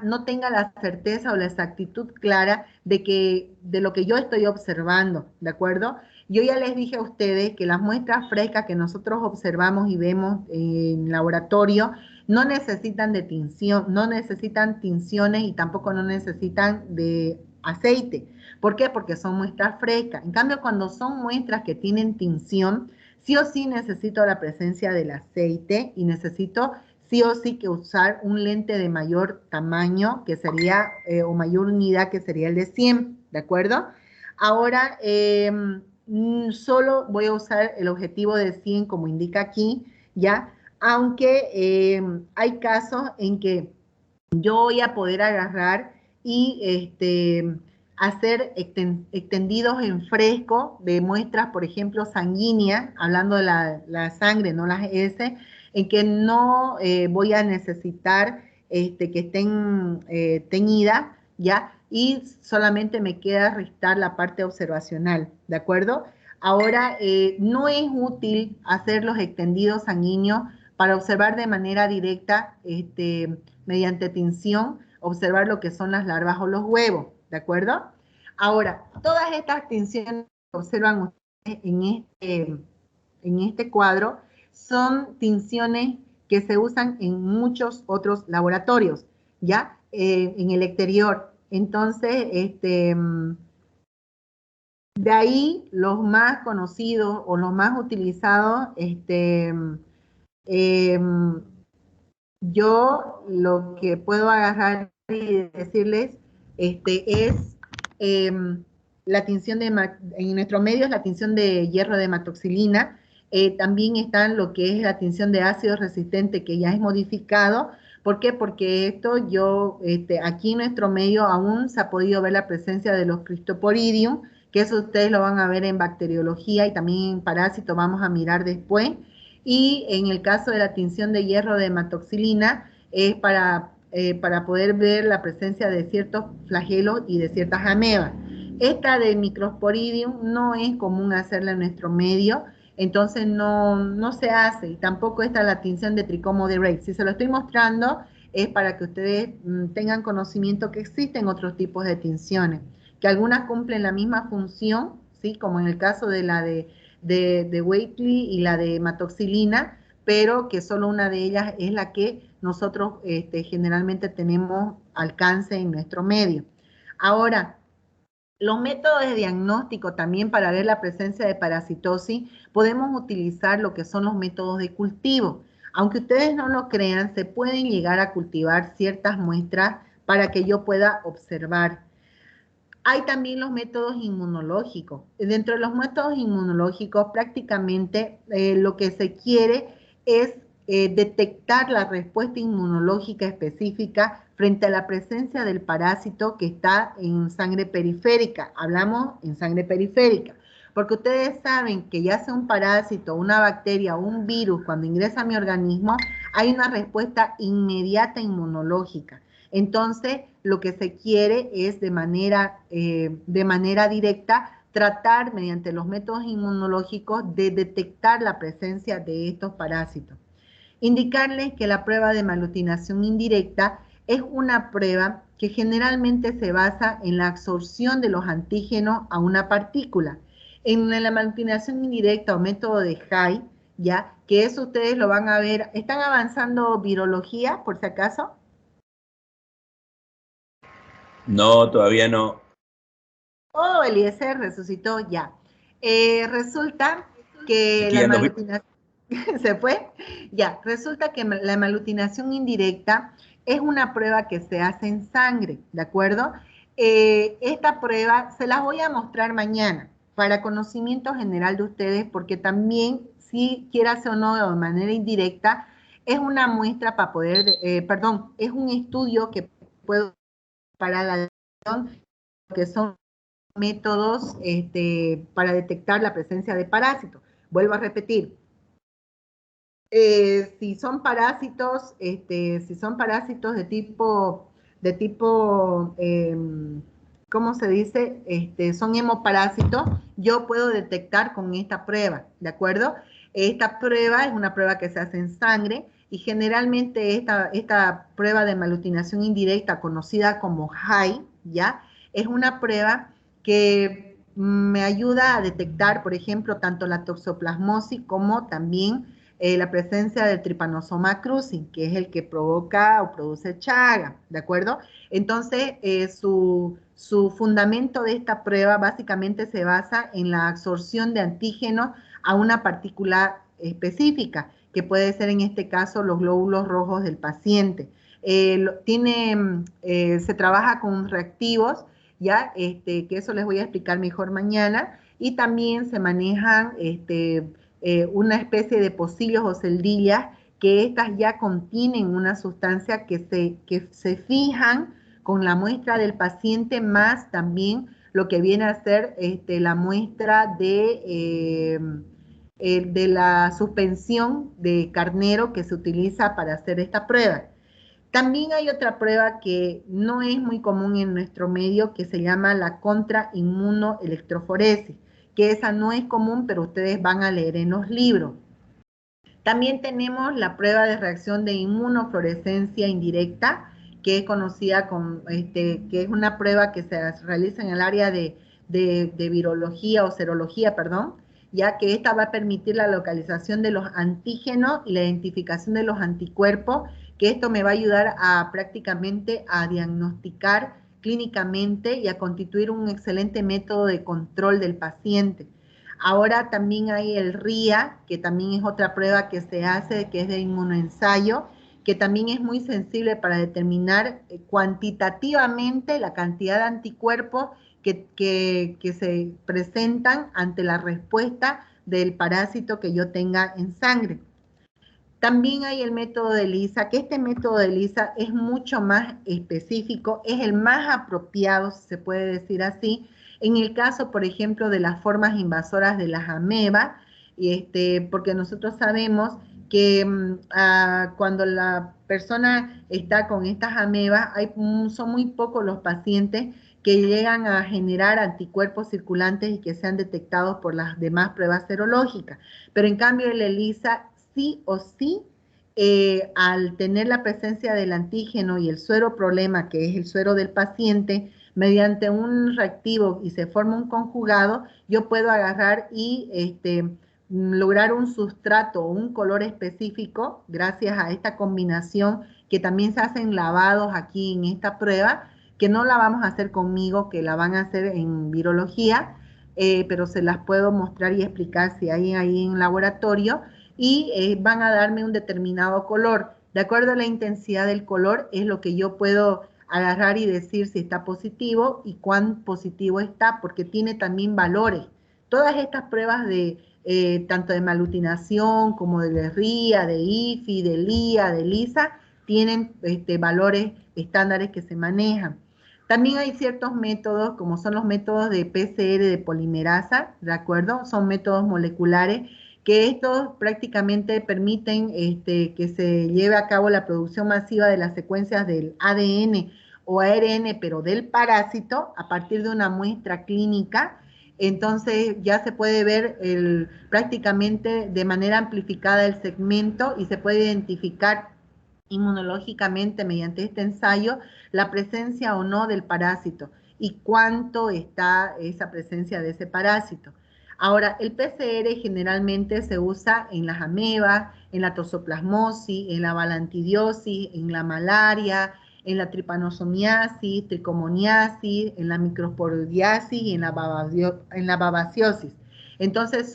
no tenga la certeza o la exactitud clara de lo que yo estoy observando, ¿de acuerdo? Yo ya les dije a ustedes que las muestras frescas que nosotros observamos y vemos en laboratorio no necesitan de tinción, no necesitan tinciones y tampoco no necesitan de aceite. ¿Por qué? Porque son muestras frescas. En cambio, cuando son muestras que tienen tinción, sí o sí necesito la presencia del aceite y necesito sí o sí que usar un lente de mayor tamaño, que sería, o mayor unidad, que sería el de 100, ¿de acuerdo? Ahora, solo voy a usar el objetivo de 100 como indica aquí, ¿ya? Aunque hay casos en que yo voy a poder agarrar y hacer extendidos en fresco de muestras, por ejemplo, sanguíneas, hablando de la sangre, no las heces, en que no voy a necesitar que estén teñidas, ¿ya? Y solamente me queda restar la parte observacional, ¿de acuerdo? Ahora, no es útil hacer los extendidos sanguíneos para observar de manera directa, mediante tinción, observar lo que son las larvas o los huevos, ¿de acuerdo? Ahora, todas estas tinciones que observan ustedes en este cuadro son tinciones que se usan en muchos otros laboratorios, ¿ya? En el exterior. Entonces, de ahí los más conocidos o los más utilizados, yo lo que puedo agarrar y decirles es la tinción en nuestro medio es la tinción de hierro de hematoxilina. También está lo que es la tinción de ácido resistente, que ya es modificado. ¿Por qué? Porque esto aquí en nuestro medio aún se ha podido ver la presencia de los Cryptoporidium, que eso ustedes lo van a ver en bacteriología y también en parásitos vamos a mirar después. Y en el caso de la tinción de hierro de hematoxilina es para poder ver la presencia de ciertos flagelos y de ciertas amebas. Esta de Microsporidium no es común hacerla en nuestro medio, entonces no se hace, y tampoco está la tinción de Trichomo de Rake. Si se lo estoy mostrando es para que ustedes tengan conocimiento que existen otros tipos de tinciones, que algunas cumplen la misma función, ¿sí? Como en el caso de la de Whately y la de hematoxilina, pero que solo una de ellas es la que nosotros generalmente tenemos alcance en nuestro medio. Ahora, los métodos de diagnóstico también para ver la presencia de parasitosis, podemos utilizar lo que son los métodos de cultivo. Aunque ustedes no lo crean, se pueden llegar a cultivar ciertas muestras para que yo pueda observar. Hay también los métodos inmunológicos. Dentro de los métodos inmunológicos, prácticamente lo que se quiere es detectar la respuesta inmunológica específica frente a la presencia del parásito que está en sangre periférica. Hablamos en sangre periférica, porque ustedes saben que ya sea un parásito, una bacteria o un virus, cuando ingresa a mi organismo, hay una respuesta inmediata inmunológica. Entonces, lo que se quiere es de manera directa tratar mediante los métodos inmunológicos de detectar la presencia de estos parásitos. Indicarles que la prueba de maglutinación indirecta es una prueba que generalmente se basa en la absorción de los antígenos a una partícula. En la maglutinación indirecta o método de Hay, ya que eso ustedes lo van a ver. ¿Están avanzando virología, por si acaso?
No, todavía no.
Oh, Eliezer resucitó ya. Resulta que la maglutinación... ¿Se fue? Ya, resulta que la maglutinación indirecta es una prueba que se hace en sangre, ¿de acuerdo? Esta prueba se las voy a mostrar mañana para conocimiento general de ustedes, porque también, si quieras o no, de manera indirecta, es una muestra para poder, es un estudio que puedo para la que son métodos para detectar la presencia de parásitos. Vuelvo a repetir, si son parásitos de tipo ¿cómo se dice? Son hemoparásitos, yo puedo detectar con esta prueba, ¿de acuerdo? Esta prueba es una prueba que se hace en sangre y generalmente esta prueba de maglutinación indirecta, conocida como HAI, ¿ya? Es una prueba que me ayuda a detectar, por ejemplo, tanto la toxoplasmosis como también la presencia del Trypanosoma cruzi, que es el que provoca o produce chaga, ¿de acuerdo? Entonces, su fundamento de esta prueba básicamente se basa en la absorción de antígenos a una partícula específica, que puede ser en este caso los glóbulos rojos del paciente. Se trabaja con reactivos, ya, que eso les voy a explicar mejor mañana, y también se manejan una especie de pocillos o celdillas que estas ya contienen una sustancia que se fijan con la muestra del paciente, más también lo que viene a ser la muestra de la suspensión de carnero que se utiliza para hacer esta prueba. También hay otra prueba que no es muy común en nuestro medio, que se llama la contrainmunoelectroforesis, que esa no es común, pero ustedes van a leer en los libros. También tenemos la prueba de reacción de inmunofluorescencia indirecta, que es conocida como, que es una prueba que se realiza en el área de virología o serología, perdón, ya que esta va a permitir la localización de los antígenos y la identificación de los anticuerpos, que esto me va a ayudar a prácticamente a diagnosticar clínicamente y a constituir un excelente método de control del paciente. Ahora también hay el RIA, que también es otra prueba que se hace, que es de inmunoensayo, que también es muy sensible para determinar cuantitativamente la cantidad de anticuerpos que se presentan ante la respuesta del parásito que yo tenga en sangre. También hay el método de ELISA, que este método de ELISA es mucho más específico, es el más apropiado, si se puede decir así, en el caso, por ejemplo, de las formas invasoras de las amebas, porque nosotros sabemos que cuando la persona está con estas amebas, son muy pocos los pacientes que llegan a generar anticuerpos circulantes y que sean detectados por las demás pruebas serológicas. Pero en cambio el ELISA sí o sí, al tener la presencia del antígeno y el suero problema, que es el suero del paciente, mediante un reactivo y se forma un conjugado, yo puedo agarrar y lograr un sustrato o un color específico gracias a esta combinación, que también se hacen lavados aquí en esta prueba, que no la vamos a hacer conmigo, que la van a hacer en virología, pero se las puedo mostrar y explicar si hay ahí en laboratorio, y van a darme un determinado color. De acuerdo a la intensidad del color es lo que yo puedo agarrar y decir si está positivo y cuán positivo está, porque tiene también valores. Todas estas pruebas de tanto de malutinación como de RIA, de IFI, de LIA, de LISA, tienen valores estándares que se manejan. También hay ciertos métodos, como son los métodos de PCR de polimerasa, ¿de acuerdo? Son métodos moleculares que estos prácticamente permiten que se lleve a cabo la producción masiva de las secuencias del ADN o ARN, pero del parásito, a partir de una muestra clínica. Entonces ya se puede ver prácticamente de manera amplificada el segmento y se puede identificar inmunológicamente mediante este ensayo la presencia o no del parásito y cuánto está esa presencia de ese parásito. Ahora, el PCR generalmente se usa en las amebas, en la toxoplasmosis, en la balantidiosis, en la malaria, en la tripanosomiasis, tricomoniasis, en la microsporidiasis y en la babaciosis. Entonces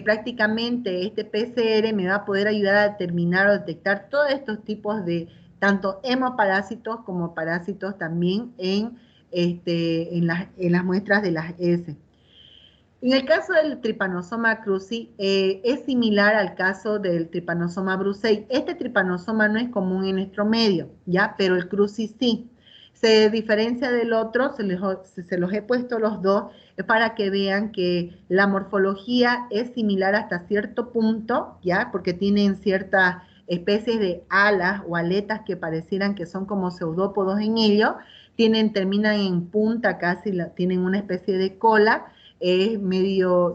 prácticamente este PCR me va a poder ayudar a determinar o detectar todos estos tipos de tanto hemoparásitos como parásitos también en las muestras de las heces. En el caso del Trypanosoma cruzi, es similar al caso del Trypanosoma brucei. Este tripanosoma no es común en nuestro medio, ¿ya? Pero el cruzi sí. Se diferencia del otro, se los he puesto los dos, para que vean que la morfología es similar hasta cierto punto, ¿ya? Porque tienen ciertas especies de alas o aletas que parecieran que son como pseudópodos en ellos, terminan en punta casi, tienen una especie de cola,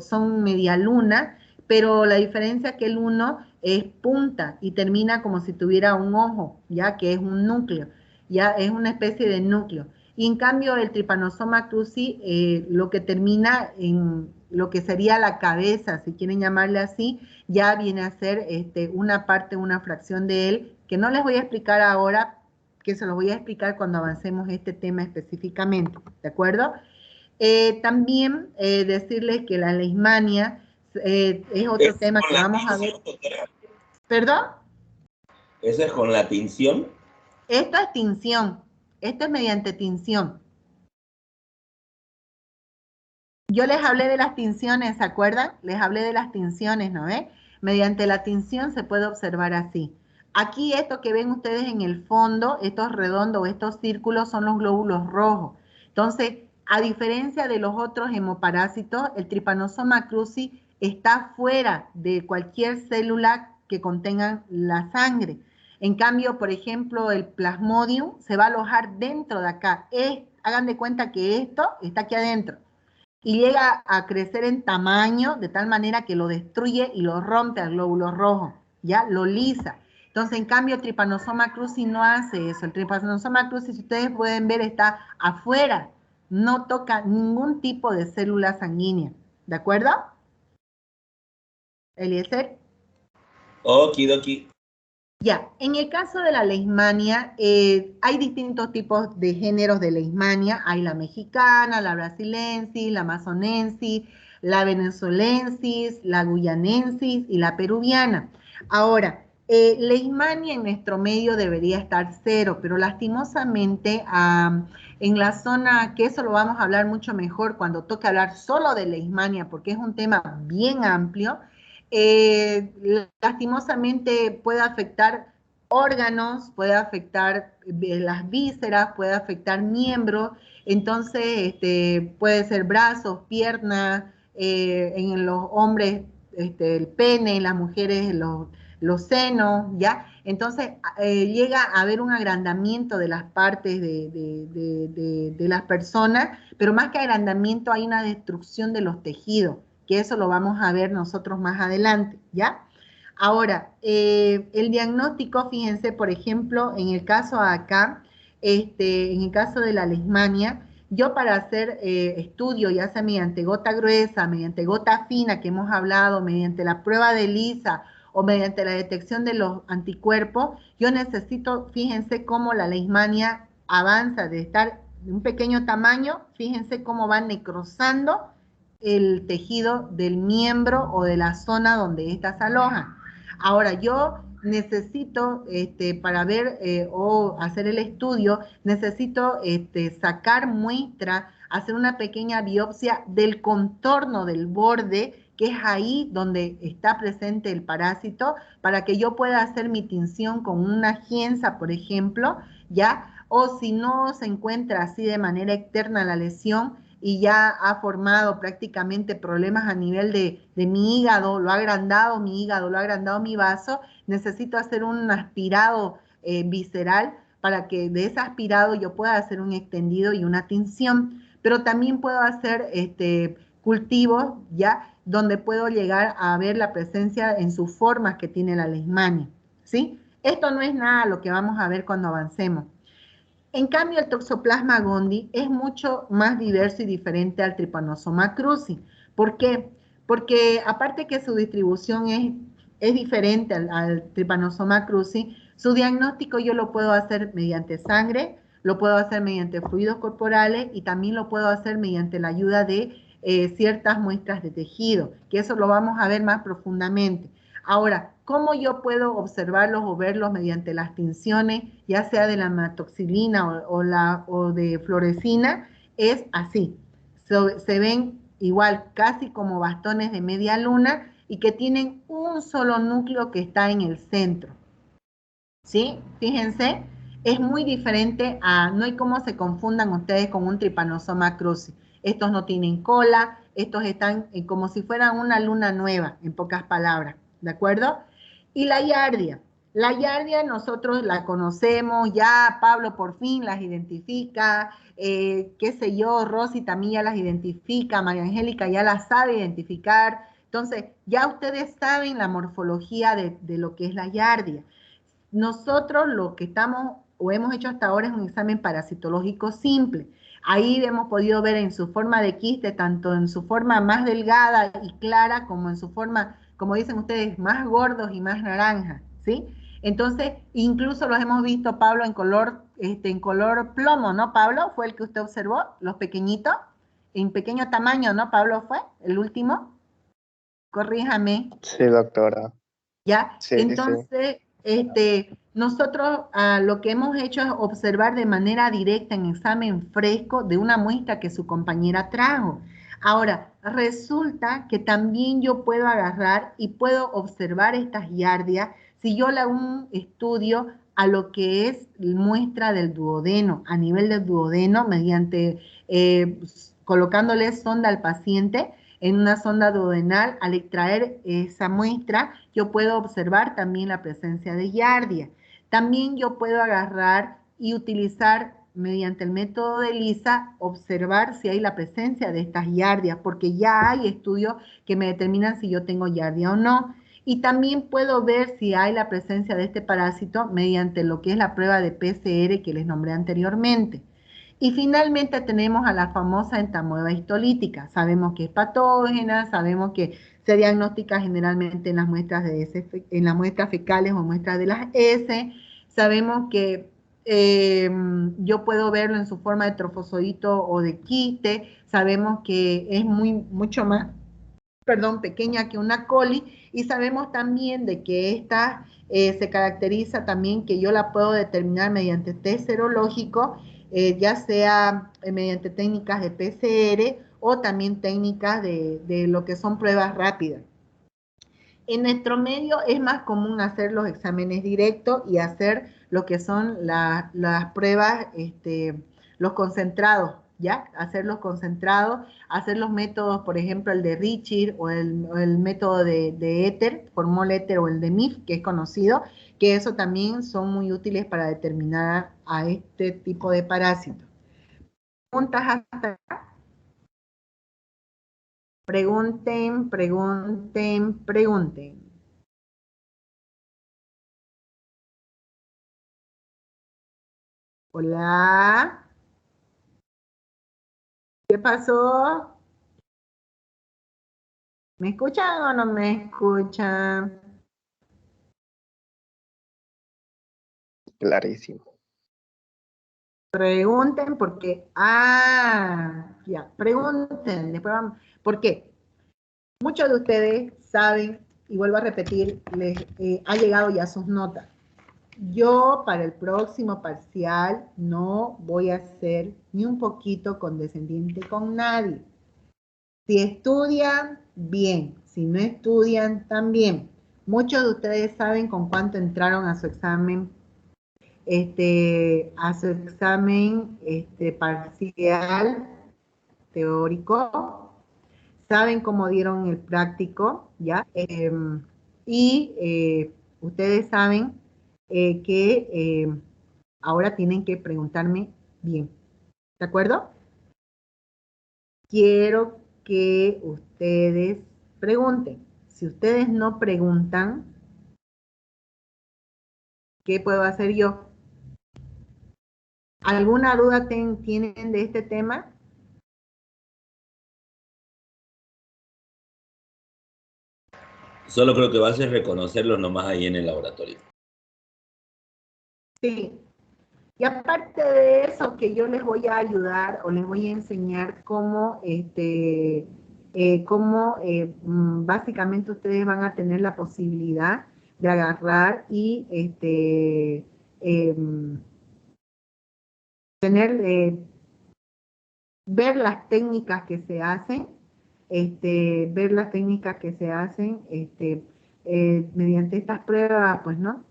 son media luna, pero la diferencia es que el uno es punta y termina como si tuviera un ojo, ya que es un núcleo, ya es una especie de núcleo. Y en cambio el Trypanosoma cruzi, lo que termina en lo que sería la cabeza, si quieren llamarle así, ya viene a ser una parte, una fracción de él, que no les voy a explicar ahora, que se los voy a explicar cuando avancemos este tema específicamente, ¿de acuerdo? También decirles que la leishmania es otro tema que vamos a ver. ¿Perdón?
¿Eso es con la tinción?
Esto es tinción. Esto es mediante tinción. Yo les hablé de las tinciones, ¿se acuerdan? Les hablé de las tinciones, ¿no ve? Mediante la tinción se puede observar así. Aquí esto que ven ustedes en el fondo, estos redondos, estos círculos son los glóbulos rojos. Entonces, a diferencia de los otros hemoparásitos, el Trypanosoma cruzi está fuera de cualquier célula que contenga la sangre. En cambio, por ejemplo, el Plasmodium se va a alojar dentro de acá. Hagan de cuenta que esto está aquí adentro y llega a crecer en tamaño de tal manera que lo destruye y lo rompe al glóbulo rojo, ¿ya? Lo lisa. Entonces, en cambio, el Trypanosoma cruzi no hace eso. El Trypanosoma cruzi, si ustedes pueden ver, está afuera. No toca ningún tipo de célula sanguínea. ¿De acuerdo? Eliezer.
Okidoki.
Ya, en el caso de la leishmania, hay distintos tipos de géneros de leishmania. Hay la mexicana, la brasilensis, la amazonensis, la venezolensis, la guyanensis y la peruviana. Ahora, leishmania en nuestro medio debería estar 0, pero lastimosamente en la zona, que eso lo vamos a hablar mucho mejor cuando toque hablar solo de leishmania, porque es un tema bien amplio. Lastimosamente puede afectar órganos, puede afectar las vísceras, puede afectar miembros, entonces puede ser brazos, piernas, en los hombres el pene, en las mujeres los senos, ¿ya? Entonces llega a haber un agrandamiento de las partes de las personas, pero más que agrandamiento hay una destrucción de los tejidos, que eso lo vamos a ver nosotros más adelante, ¿ya? Ahora, el diagnóstico, fíjense, por ejemplo, en el caso acá, en el caso de la leishmania, yo para hacer estudio, ya sea mediante gota gruesa, mediante gota fina que hemos hablado, mediante la prueba de ELISA o mediante la detección de los anticuerpos, yo necesito, fíjense cómo la leishmania avanza de estar de un pequeño tamaño, fíjense cómo va necrosando el tejido del miembro o de la zona donde ésta se aloja. Ahora, yo necesito, para ver o hacer el estudio, necesito sacar muestra, hacer una pequeña biopsia del contorno del borde, que es ahí donde está presente el parásito, para que yo pueda hacer mi tinción con una gienza, por ejemplo, ¿ya? O si no se encuentra así de manera externa la lesión, y ya ha formado prácticamente problemas a nivel de mi hígado, lo ha agrandado mi hígado, lo ha agrandado mi vaso, necesito hacer un aspirado visceral para que de ese aspirado yo pueda hacer un extendido y una tinción, pero también puedo hacer cultivos, ¿ya? Donde puedo llegar a ver la presencia en sus formas que tiene la leishmania, ¿sí? Esto no es nada lo que vamos a ver cuando avancemos. En cambio, el Toxoplasma gondii es mucho más diverso y diferente al Trypanosoma cruzi. ¿Por qué? Porque aparte que su distribución es diferente al Trypanosoma cruzi, su diagnóstico yo lo puedo hacer mediante sangre, lo puedo hacer mediante fluidos corporales y también lo puedo hacer mediante la ayuda de ciertas muestras de tejido, que eso lo vamos a ver más profundamente. Ahora, ¿cómo yo puedo observarlos o verlos mediante las tinciones, ya sea de la amatoxilina o de fluorescina? Es así. Se ven igual, casi como bastones de media luna y que tienen un solo núcleo que está en el centro. ¿Sí? Fíjense, es muy diferente a, no hay cómo se confundan ustedes con un Trypanosoma cruzi. Estos no tienen cola, estos están como si fueran una luna nueva, en pocas palabras. ¿De acuerdo? Y la yardia. La yardia nosotros la conocemos, ya Pablo por fin las identifica, qué sé yo, Rosy también ya las identifica, María Angélica ya las sabe identificar. Entonces, ya ustedes saben la morfología de lo que es la yardia. Nosotros lo que estamos o hemos hecho hasta ahora es un examen parasitológico simple. Ahí hemos podido ver en su forma de quiste, tanto en su forma más delgada y clara, como en su forma, como dicen ustedes, más gordos y más naranja, ¿sí? Entonces, incluso los hemos visto, Pablo, en color plomo, ¿no, Pablo? ¿Fue el que usted observó? Los pequeñitos, en pequeño tamaño, ¿no, Pablo? ¿Fue el último? Corríjame.
Sí, doctora.
¿Ya?
Sí,
Entonces, nosotros lo que hemos hecho es observar de manera directa en examen fresco de una muestra que su compañera trajo. Ahora, resulta que también yo puedo agarrar y puedo observar estas yardias si yo le hago un estudio a lo que es muestra del duodeno, a nivel del duodeno, mediante colocándole sonda al paciente en una sonda duodenal. Al extraer esa muestra, yo puedo observar también la presencia de yardia. También yo puedo agarrar y utilizar mediante el método de ELISA, observar si hay la presencia de estas yardias, porque ya hay estudios que me determinan si yo tengo yardia o no. Y también puedo ver si hay la presencia de este parásito mediante lo que es la prueba de PCR que les nombré anteriormente. Y finalmente tenemos a la famosa entamoeba histolítica. Sabemos que es patógena, sabemos que Se diagnostica generalmente en las muestras de heces, en las muestras fecales o muestras de las heces. Sabemos que yo puedo verlo en su forma de trofozoito o de quiste. Sabemos que es mucho más, pequeña que una coli, y sabemos también de que esta se caracteriza también que yo la puedo determinar mediante test serológico, ya sea mediante técnicas de PCR o también técnicas de lo que son pruebas rápidas. En nuestro medio es más común hacer los exámenes directos y hacer lo que son las pruebas, los concentrados, ¿ya? Hacer los concentrados, hacer los métodos, por ejemplo, el de Richard o el método de Éter, formol Éter, o el de MIF, que es conocido, que eso también son muy útiles para determinar a este tipo de parásitos. ¿Preguntas hasta acá? Pregunten, pregunten, pregunten. Hola. ¿Qué pasó? ¿Me escuchan o no me escuchan?
Clarísimo.
Pregunten porque, ya, pregunten, después vamos, ¿por qué? Muchos de ustedes saben, y vuelvo a repetir, les ha llegado ya sus notas. Yo para el próximo parcial no voy a ser ni un poquito condescendiente con nadie. Si estudian, bien. Si no estudian, también. Muchos de ustedes saben con cuánto entraron a su examen parcial teórico, saben cómo dieron el práctico, ¿ya? Ustedes saben que ahora tienen que preguntarme bien, ¿de acuerdo? Quiero que ustedes pregunten. Si ustedes no preguntan, ¿qué puedo hacer yo? ¿Alguna duda tienen de este tema?
Solo creo que va a ser reconocerlos nomás ahí en el laboratorio.
Sí. Y aparte de eso, que yo les voy a ayudar o les voy a enseñar cómo, básicamente ustedes van a tener la posibilidad de agarrar y ver las técnicas que se hacen, mediante estas pruebas, pues, ¿no?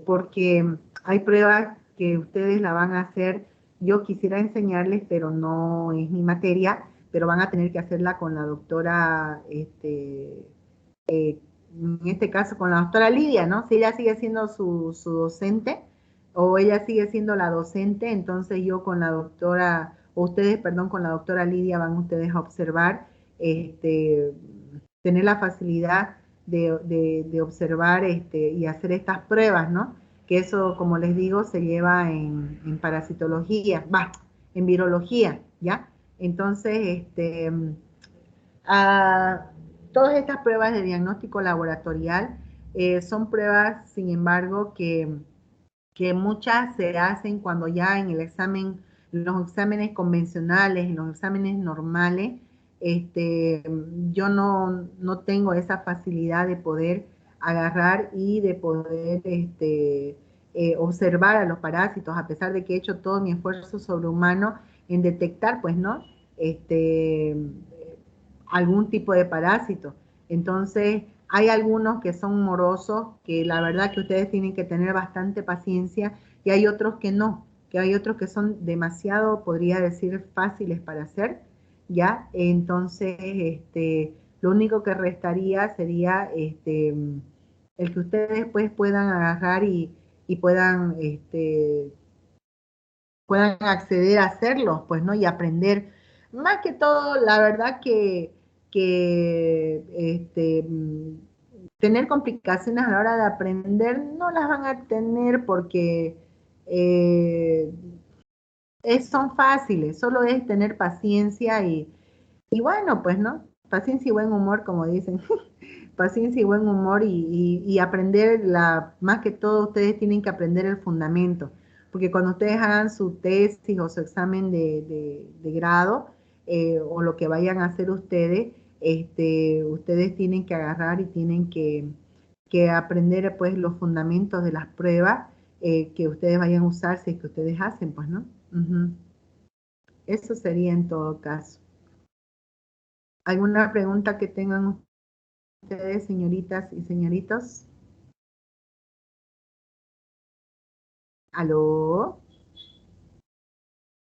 Porque hay pruebas que ustedes la van a hacer, yo quisiera enseñarles, pero no es mi materia, pero van a tener que hacerla con la doctora, en este caso con la doctora Lidia, ¿no? Si ella sigue siendo su docente, o ella sigue siendo la docente, entonces yo con la doctora, o ustedes, perdón, con la doctora Lidia van ustedes a observar, tener la facilidad de observar y hacer estas pruebas, ¿no? Que eso, como les digo, se lleva en parasitología, en virología, ¿ya? Entonces, todas estas pruebas de diagnóstico laboratorial son pruebas, sin embargo, que muchas se hacen cuando ya en el examen, los exámenes convencionales, en los exámenes normales, yo no tengo esa facilidad de poder agarrar y de poder observar a los parásitos, a pesar de que he hecho todo mi esfuerzo sobrehumano en detectar, pues, ¿no? Algún tipo de parásito. Entonces, hay algunos que son morosos, que la verdad que ustedes tienen que tener bastante paciencia, y hay otros que no, que hay otros que son demasiado, podría decir, fáciles para hacer, ¿ya? Entonces, lo único que restaría sería el que ustedes pues puedan agarrar y puedan acceder a hacerlos, pues, ¿no? Y aprender. Más que todo, la verdad que tener complicaciones a la hora de aprender no las van a tener porque eh, son fáciles, solo es tener paciencia y bueno, pues, ¿no? Paciencia y buen humor, como dicen. Paciencia y buen humor y aprender, más que todo ustedes tienen que aprender el fundamento, porque cuando ustedes hagan su tesis o su examen de grado o lo que vayan a hacer ustedes, ustedes tienen que agarrar y tienen que aprender pues los fundamentos de las pruebas que ustedes vayan a usar si es que ustedes hacen, pues, ¿no? Eso sería en todo caso. ¿Alguna pregunta que tengan ustedes, señoritas y señoritos? ¿Aló?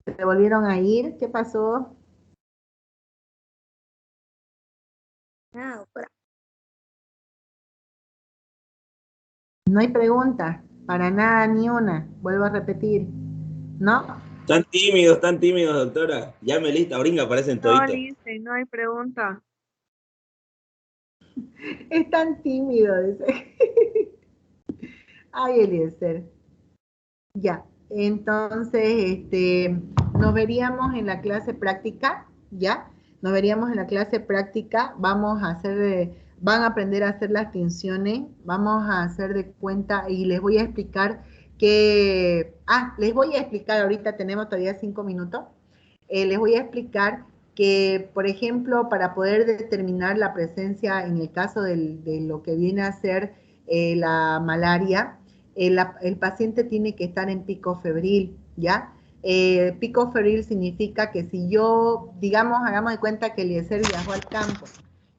¿Se volvieron a ir? ¿Qué pasó?
Ah, doctora.
No hay pregunta, para nada ni una. Vuelvo a repetir, ¿no?
Están tímidos, doctora. Ya Melita, Bringa, parecen
No,
toditos.
dice, no hay pregunta.
Es tan tímido, dice. Ay, Eliezer. Ya, entonces, nos veríamos en la clase práctica, ¿ya? Nos veríamos en la clase práctica, vamos a hacer, van a aprender a hacer las tensiones, vamos a hacer de cuenta y les voy a explicar les voy a explicar, ahorita tenemos todavía 5 minutos, les voy a explicar que, por ejemplo, para poder determinar la presencia, en el caso de lo que viene a ser la malaria, el paciente tiene que estar en pico febril, ¿ya? Pico febril significa que si yo, digamos, hagamos de cuenta que Eliezer viajó al campo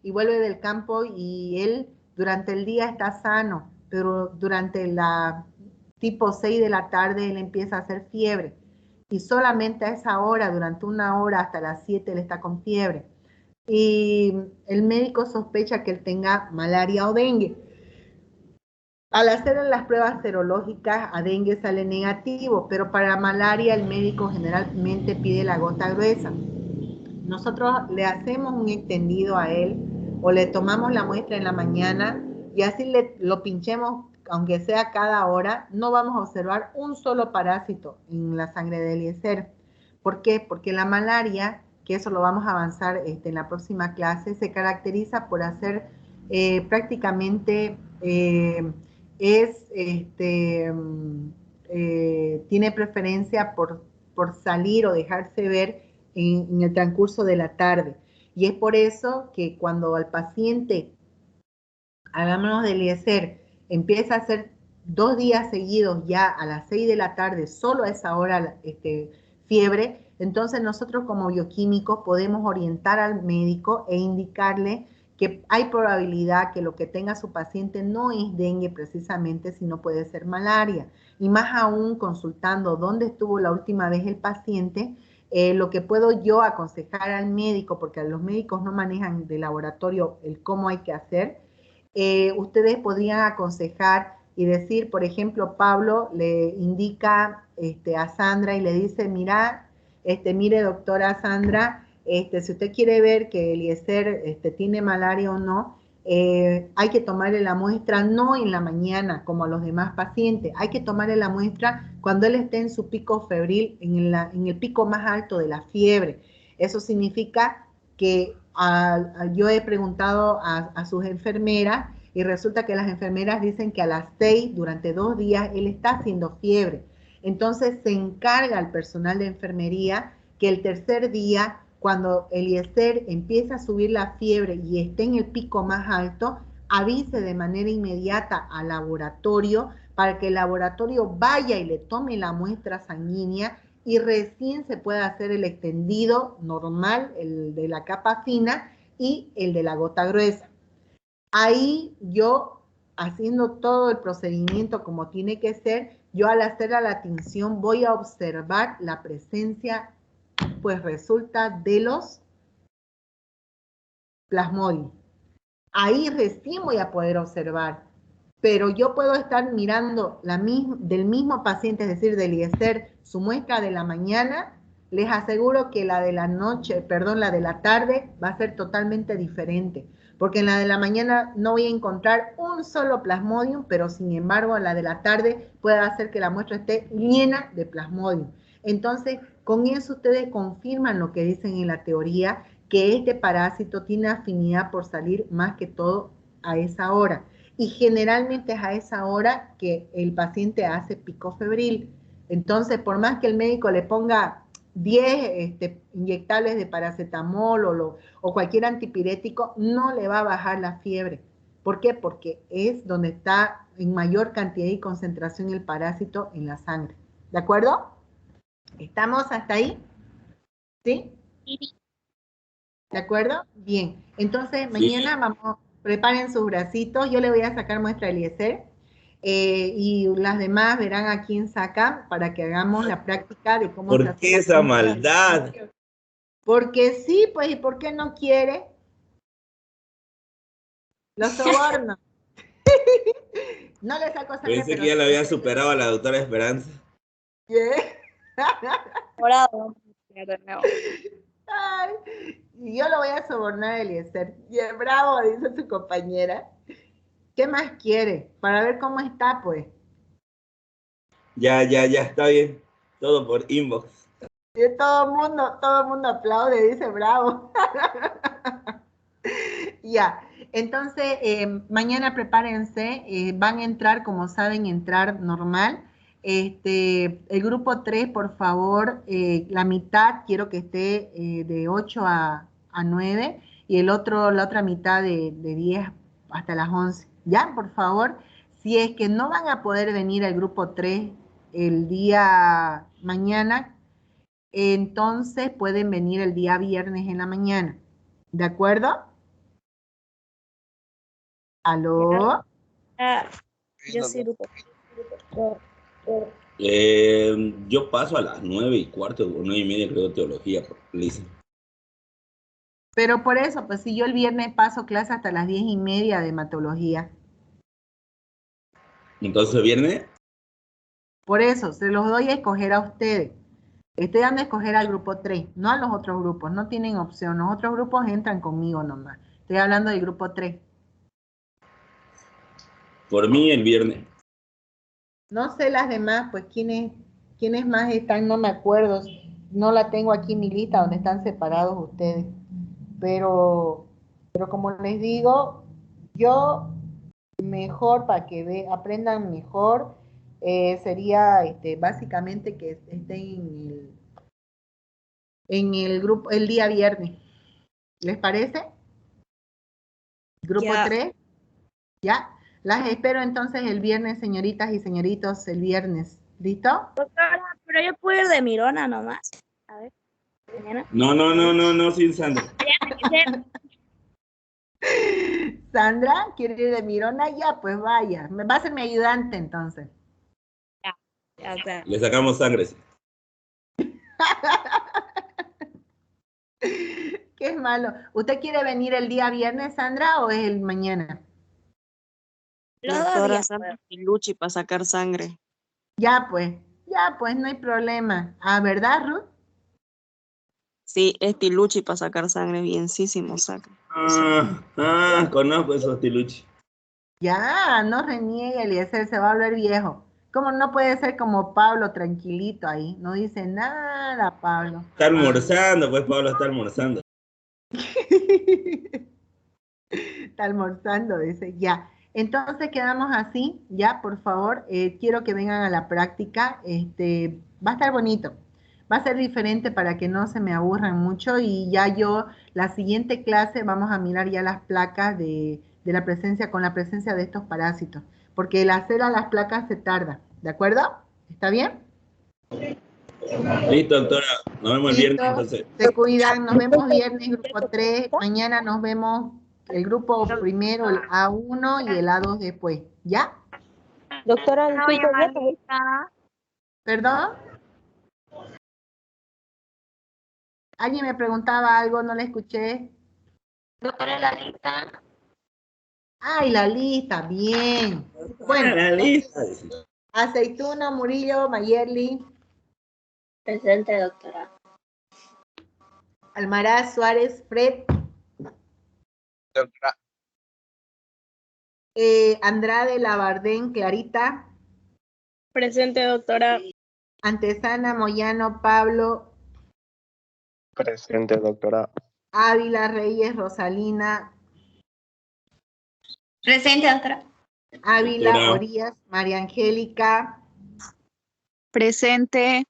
y vuelve del campo y él durante el día está sano, pero durante la tipo 6 de la tarde él empieza a hacer fiebre y solamente a esa hora, durante una hora hasta las 7 él está con fiebre. Y el médico sospecha que él tenga malaria o dengue. Al hacer las pruebas serológicas, a dengue sale negativo, pero para malaria el médico generalmente pide la gota gruesa. Nosotros le hacemos un extendido a él o le tomamos la muestra en la mañana y así lo pinchemos, aunque sea cada hora, no vamos a observar un solo parásito en la sangre de Eliezer. ¿Por qué? Porque la malaria, que eso lo vamos a avanzar en la próxima clase, se caracteriza por hacer prácticamente tiene preferencia por salir o dejarse ver en el transcurso de la tarde. Y es por eso que cuando al paciente, hagámonos de Eliezer, empieza a hacer 2 días seguidos ya a las 6 de la tarde, solo a esa hora fiebre, entonces nosotros como bioquímicos podemos orientar al médico e indicarle que hay probabilidad que lo que tenga su paciente no es dengue precisamente, sino puede ser malaria. Y más aún consultando dónde estuvo la última vez el paciente, lo que puedo yo aconsejar al médico, porque los médicos no manejan de laboratorio el cómo hay que hacer, ustedes podrían aconsejar y decir, por ejemplo, Pablo le indica a Sandra y le dice, mire doctora Sandra, si usted quiere ver que Eliezer tiene malaria o no, hay que tomarle la muestra no en la mañana como a los demás pacientes, hay que tomarle la muestra cuando él esté en su pico febril, en el pico más alto de la fiebre. Eso significa que yo he preguntado a sus enfermeras y resulta que las enfermeras dicen que a las 6, durante 2 días, él está haciendo fiebre. Entonces se encarga al personal de enfermería que el tercer día, cuando Eliezer empieza a subir la fiebre y esté en el pico más alto, avise de manera inmediata al laboratorio para que el laboratorio vaya y le tome la muestra sanguínea y recién se puede hacer el extendido normal, el de la capa fina y el de la gota gruesa. Ahí yo, haciendo todo el procedimiento como tiene que ser, yo al hacer la tinción voy a observar la presencia, pues resulta de los plasmodium. Ahí recién voy a poder observar, pero yo puedo estar mirando del mismo paciente, es decir, de Eliezer, su muestra de la mañana, les aseguro que la de la noche, la de la tarde va a ser totalmente diferente, porque en la de la mañana no voy a encontrar un solo plasmodium, pero sin embargo en la de la tarde puede hacer que la muestra esté llena de plasmodium. Entonces, con eso ustedes confirman lo que dicen en la teoría, que este parásito tiene afinidad por salir más que todo a esa hora. Y generalmente es a esa hora que el paciente hace pico febril. Entonces, por más que el médico le ponga 10 inyectables de paracetamol o cualquier antipirético, no le va a bajar la fiebre. ¿Por qué? Porque es donde está en mayor cantidad y concentración el parásito en la sangre. ¿De acuerdo? ¿Estamos hasta ahí? ¿Sí? ¿De acuerdo? Bien. Entonces, mañana vamos, preparen sus bracitos. Yo le voy a sacar muestra a Eliezer. Y las demás verán a quién sacan para que hagamos la práctica de cómo se hace.
¿Por qué esa maldad?
Porque sí, pues, ¿y por qué no quiere? Los soborno. No le saco sangre,
Pensé
pero
que ya la había superado a la doctora Esperanza.
¿qué?
Morado.
Ay, y yo lo voy a sobornar a Eliezer. Bien, bravo, dice su compañera. ¿Qué más quiere? Para ver cómo está, pues.
Ya, está bien. Todo por inbox.
Y todo el mundo aplaude, dice bravo. Ya, entonces mañana prepárense, van a entrar como saben entrar normal. El grupo 3, por favor, la mitad quiero que esté de 8 a 9 y la otra mitad de 10 hasta las 11. Ya, por favor, si es que no van a poder venir al grupo 3 el día mañana, entonces pueden venir el día viernes en la mañana. ¿De acuerdo? ¿Aló?
Yo sí, grupo.
Yo paso a las 9:15 o 9:30, creo, teología, por Lisa.
Pero por eso, pues si yo el viernes paso clase hasta las 10:30 de hematología.
Entonces, ¿viernes?
Por eso, se los doy a escoger a ustedes. Estoy dando a escoger al grupo 3, no a los otros grupos, no tienen opción. Los otros grupos entran conmigo nomás. Estoy hablando del grupo 3.
Por mí, el viernes.
No sé las demás, pues quiénes más están, no me acuerdo. No la tengo aquí en mi lista donde están separados ustedes. Pero como les digo, yo mejor para que aprendan mejor sería básicamente que estén en el grupo el día viernes. ¿Les parece? Grupo
Ya.
3, ¿ya? Las espero entonces el viernes, señoritas y señoritos, el viernes. ¿Listo?
Doctora, pero yo puedo ir de Mirona nomás. A ver, mañana.
No, sin Sandra.
Sandra, ¿quiere ir de Mirona? Ya, pues vaya. Me va a ser mi ayudante entonces.
Ya, doctora.
Le sacamos sangre.
Qué malo. ¿Usted quiere venir el día viernes, Sandra, o es el mañana?
Los dos
Doctora
días.
Sandra Pilucci para sacar sangre.
Ya, pues, no hay problema. Ah, ¿verdad, Ruth?
Sí, es Pilucci para sacar sangre, bienísimo saca.
Conozco esos tiluchi.
Ya, no reniegue, Eliezer, se va a volver viejo. ¿Cómo no puede ser como Pablo, tranquilito ahí? No dice nada, Pablo.
Está almorzando, pues Pablo está almorzando.
Está almorzando, dice, ya. Entonces quedamos así, ya, por favor, quiero que vengan a la práctica, va a estar bonito, va a ser diferente para que no se me aburran mucho y ya yo, la siguiente clase vamos a mirar ya las placas de la presencia, con la presencia de estos parásitos, porque el hacer a las placas se tarda, ¿de acuerdo? ¿Está bien?
Listo, doctora. Nos vemos el viernes,
Listo,
entonces.
se cuidan, nos vemos viernes, grupo 3, mañana nos vemos el grupo primero, el A1 y el A2 después, ¿ya?
Doctora, disculpe,
¿Perdón? Alguien me preguntaba algo, no le escuché.
doctora, la lista.
Ay, la lista, bien. Bueno,
La lista.
Aceituna, Murillo, Mayerly,
Presente, doctora.
Almaraz, Suárez, Fred,
Doctora,
Andrade, Labardén, Clarita,
Presente, doctora.
Antesana, Moyano, Pablo,
presente, doctora.
Ávila Reyes Rosalina.
Presente, doctora.
Ávila
Doctora.
Orías María Angélica.
Presente.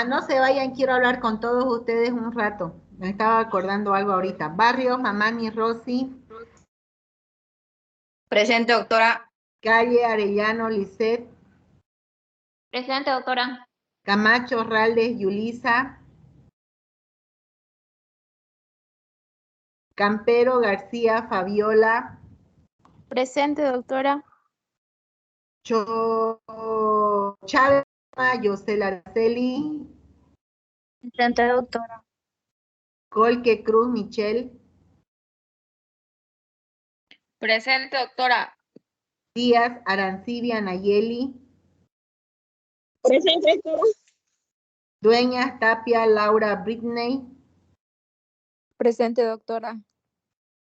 No se vayan, quiero hablar con todos ustedes un rato. Me estaba acordando algo ahorita. Barrios Mamani Rosy.
Presente, doctora.
Calle Arellano Lisset.
Presente, doctora.
Camacho Raldes Yulisa. Campero García Fabiola.
Presente, doctora.
Chávez Yosela Araceli.
Presente, doctora.
Colque Cruz Michelle.
Presente, doctora.
Díaz Arancibia Nayeli.
Presente, doctora.
Dueñas Tapia Laura Britney.
Presente, doctora.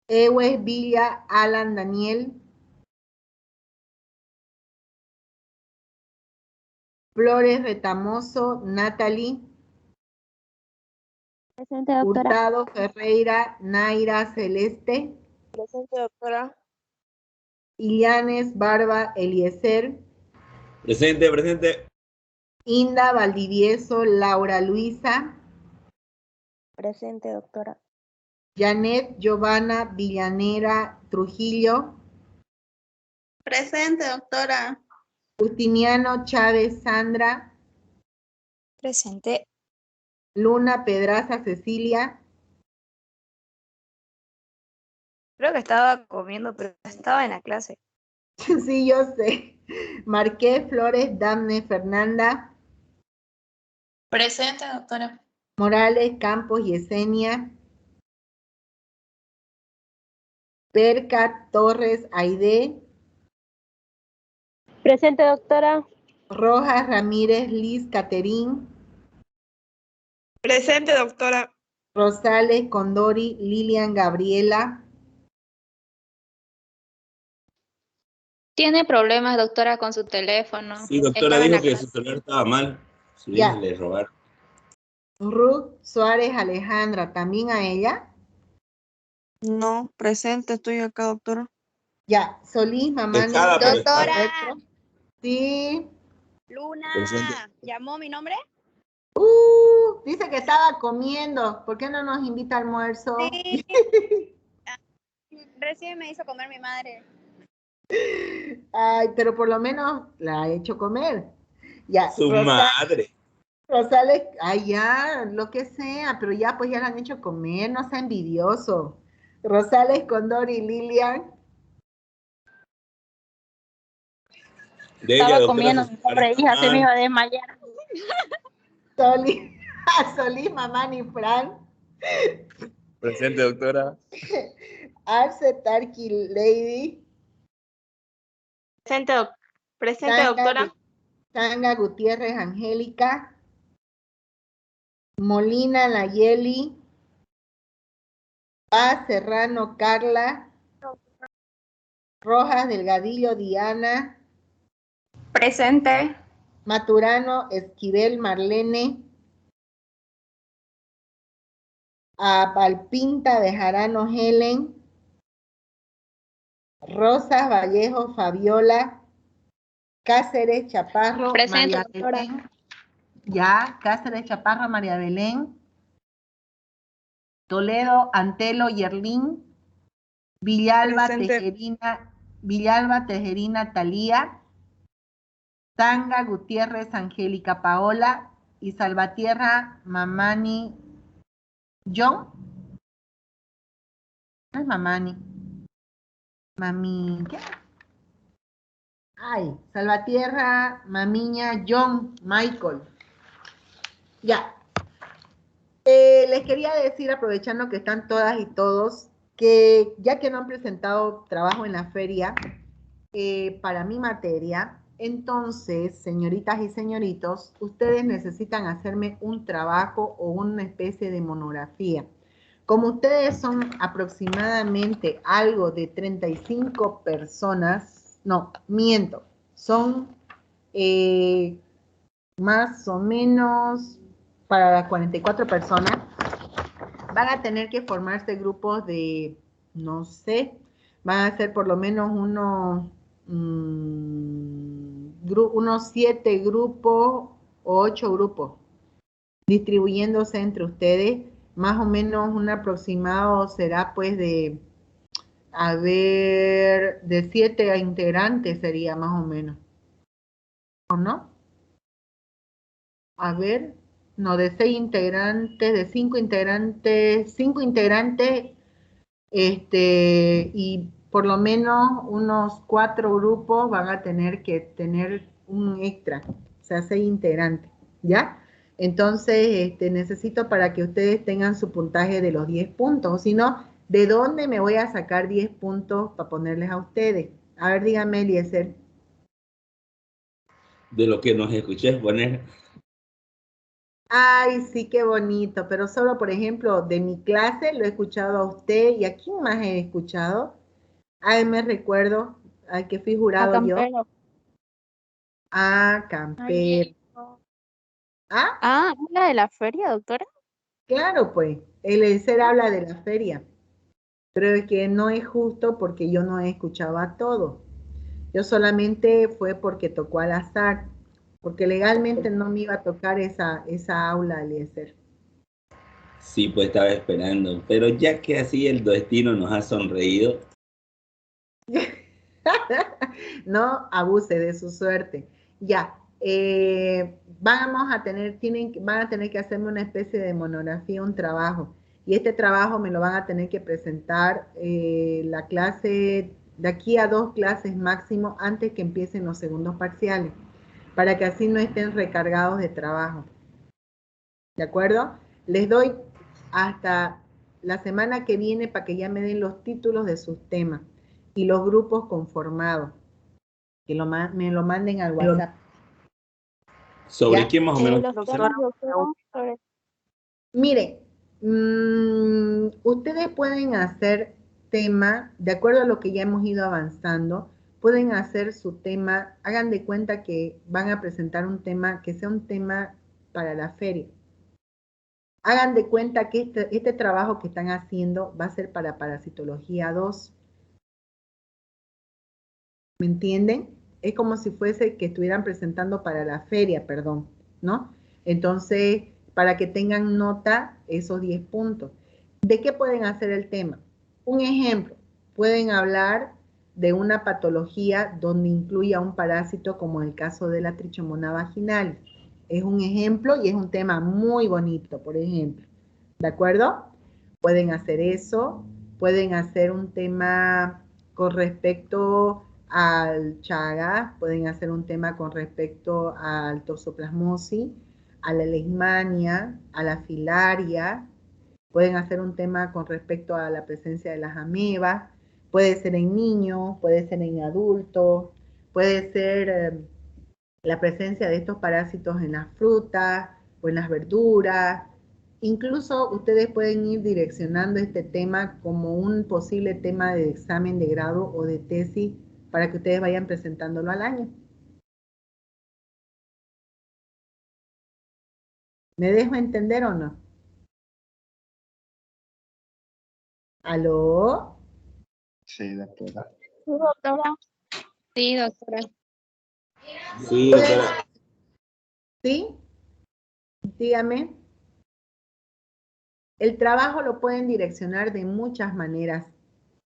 Ewes Villa Alan Daniel. Flores Retamoso Natalie.
Presente, doctora.
Hurtado Ferreira Naira Celeste.
Presente, doctora.
Illanes Barba Eliezer.
Presente, presente.
Inda Valdivieso Laura Luisa.
Presente, doctora.
Janet Giovanna Villanera Trujillo.
Presente, doctora.
Justiniano Chávez Sandra.
Presente.
Luna Pedraza Cecilia.
Creo que estaba comiendo, pero estaba en la clase.
Sí, yo sé. Marqués Flores Damne Fernanda.
Presente, doctora.
Morales Campos Yesenia. Perca Torres Aide.
Presente, doctora.
Rojas Ramírez Liz Caterín.
Presente, doctora.
Rosales Condori Lilian Gabriela.
Tiene problemas, doctora, con su teléfono.
Sí, doctora
Estaba en
dijo
la
que
clase.
su celular estaba mal. Su
Ya.
hija le robaron.
Ruth Suárez Alejandra, ¿también a ella?
No, presente, estoy acá, doctora.
Ya, Solís Mamani.
Pescada, pero está-
Doctora.
Sí.
Luna.
Presente.
¿Llamó mi nombre?
Dice que estaba comiendo. ¿Por qué no nos invita a almuerzo?
Sí. Recién me hizo comer mi madre.
Ay, pero por lo menos la he hecho comer. Ya,
Su madre.
Rosales, ay, ya, lo que sea, pero ya, pues ya la han hecho comer, no sea envidioso. Rosales Condor y Lilian.
Delia,
Estaba
doctora,
comiendo,
su
mi
celular
pobre
está
hija se me
mal.
iba a desmayar.
Solís, Mamani Fran.
Presente, doctora.
Arce Tarki Lady.
Presente, doctora.
Tanga Gutiérrez Angélica. Molina Nayeli. Paz Serrano Carla. Rojas Delgadillo Diana.
Presente.
Maturano Esquivel Marlene. Apalpinta Bejarano Helen. Rosas Vallejo Fabiola. Cáceres Chaparro
Presente,
María
doctora.
Belén. Ya, Cáceres Chaparro María Belén. Toledo Antelo Yerlín. Villalba Tejerina Talía. Tanga Gutiérrez Angélica Paola y Salvatierra Mamani John. No es Mamani. Mami, ¿qué? Ay, Salvatierra Mamiña John Michael. Ya. Les quería decir, aprovechando que están todas y todos, que ya que no han presentado trabajo en la feria para mi materia, entonces, señoritas y señoritos, ustedes necesitan hacerme un trabajo o una especie de monografía. Como ustedes son aproximadamente algo de 35 personas, no, miento, son más o menos para las 44 personas, van a tener que formarse grupos de, no sé, van a ser por lo menos unos 7 grupos o 8 grupos, distribuyéndose entre ustedes. Más o menos un aproximado será pues de, a ver, de 7 integrantes sería más o menos, ¿o no? A ver, no, de 6 integrantes, de 5 integrantes, y por lo menos unos 4 grupos van a tener que tener un extra, o sea, 6 integrantes, ¿ya? Entonces, necesito para que ustedes tengan su puntaje de los 10 puntos, o si no, ¿de dónde me voy a sacar 10 puntos para ponerles a ustedes? A ver, dígame, Eliezer.
De lo que nos escuché poner.
Ay, sí, qué bonito, pero solo, por ejemplo, de mi clase lo he escuchado a usted y a quién más he escuchado. Ay, me recuerdo al que fui
A
jurado yo.
Campero.
Ah, Camper. Ah,
Ah, ¿es la de la feria, doctora?
claro, pues, el Eliezer habla de la feria, pero es que no es justo porque yo no he escuchado a todos. Yo solamente fue porque tocó al azar, porque legalmente no me iba a tocar esa aula, Eliezer.
Sí, pues estaba esperando. Pero ya que así el destino nos ha sonreído,
No abuse de su suerte. Ya, van a tener que hacerme una especie de monografía, un trabajo. Y este trabajo me lo van a tener que presentar la clase, de aquí a 2 clases máximo, antes que empiecen los segundos parciales, para que así no estén recargados de trabajo. ¿De acuerdo? Les doy hasta la semana que viene para que ya me den los títulos de sus temas y los grupos conformados, que me lo manden al WhatsApp.
¿sobre
¿Ya?
qué más o menos?
Los
Doctora,
temas, doctora, sobre-
Mire, ustedes pueden hacer tema, de acuerdo a lo que ya hemos ido avanzando, pueden hacer su tema, hagan de cuenta que van a presentar un tema, que sea un tema para la feria. Hagan de cuenta que este trabajo que están haciendo va a ser para parasitología 2. ¿Me entienden? Es como si fuese que estuvieran presentando para la feria, perdón, ¿no? Entonces, para que tengan nota esos 10 puntos. ¿De qué pueden hacer el tema? Un ejemplo, pueden hablar de una patología donde incluya un parásito como el caso de la trichomona vaginalis. Es un ejemplo y es un tema muy bonito, por ejemplo. ¿De acuerdo? Pueden hacer eso, pueden hacer un tema con respecto al Chagas, pueden hacer un tema con respecto al toxoplasmosis, a la leishmania, a la filaria, pueden hacer un tema con respecto a la presencia de las amebas, puede ser en niños, puede ser en adultos, puede ser la presencia de estos parásitos en las frutas o en las verduras. Incluso ustedes pueden ir direccionando este tema como un posible tema de examen de grado o de tesis para que ustedes vayan presentándolo al año. ¿Me dejo entender o no? ¿Aló?
Sí, doctora.
Sí, doctora. Sí, doctora.
Sí, doctora.
¿Sí? Dígame. El trabajo lo pueden direccionar de muchas maneras,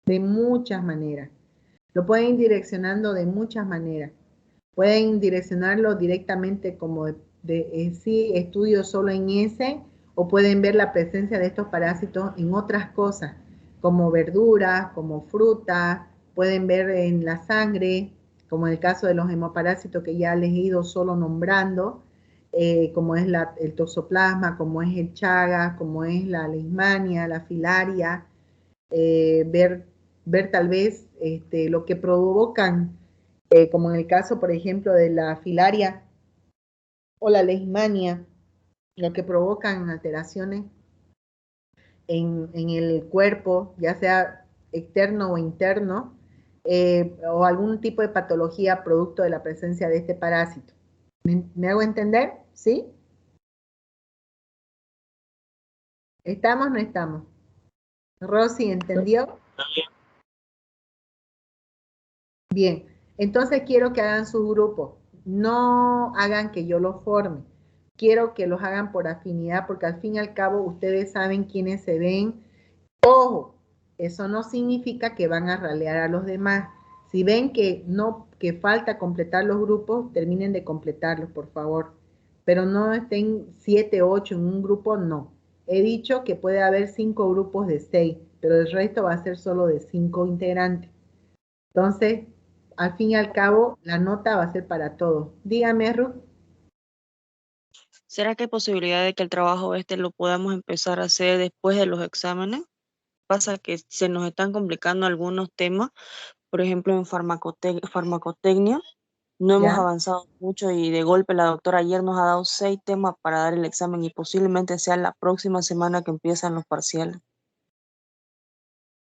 de muchas maneras. Lo pueden ir direccionando de muchas maneras. Pueden direccionarlo directamente como sí, estudio solo en ese, o pueden ver la presencia de estos parásitos en otras cosas, como verduras, como frutas, pueden ver en la sangre, como en el caso de los hemoparásitos que ya les he ido solo nombrando, como es el toxoplasma, como es el Chagas, como es la leishmania, la filaria, ver tal vez lo que provocan, como en el caso, por ejemplo, de la filaria o la leishmania, lo que provocan alteraciones en el cuerpo, ya sea externo o interno, o algún tipo de patología producto de la presencia de este parásito. ¿Me hago entender? ¿Sí? ¿Estamos o no estamos? Rosy, ¿entendió? Bien, entonces quiero que hagan su grupo. No hagan que yo los forme. Quiero que los hagan por afinidad, porque al fin y al cabo ustedes saben quiénes se ven. Ojo, eso no significa que van a ralear a los demás. Si ven que no, que falta completar los grupos, terminen de completarlos, por favor. Pero no estén 7, 8 en un grupo, no. He dicho que puede haber 5 grupos de 6, pero el resto va a ser solo de 5 integrantes. Entonces, al fin y al cabo, la nota va a ser para todos. Dígame, Ruth.
¿Será que hay posibilidad de que el trabajo lo podamos empezar a hacer después de los exámenes? Pasa que se nos están complicando algunos temas, por ejemplo, en farmacotecnia. No hemos
¿Ya?
avanzado mucho y de golpe la doctora ayer nos ha dado 6 temas para dar el examen y posiblemente sea la próxima semana que empiezan los parciales.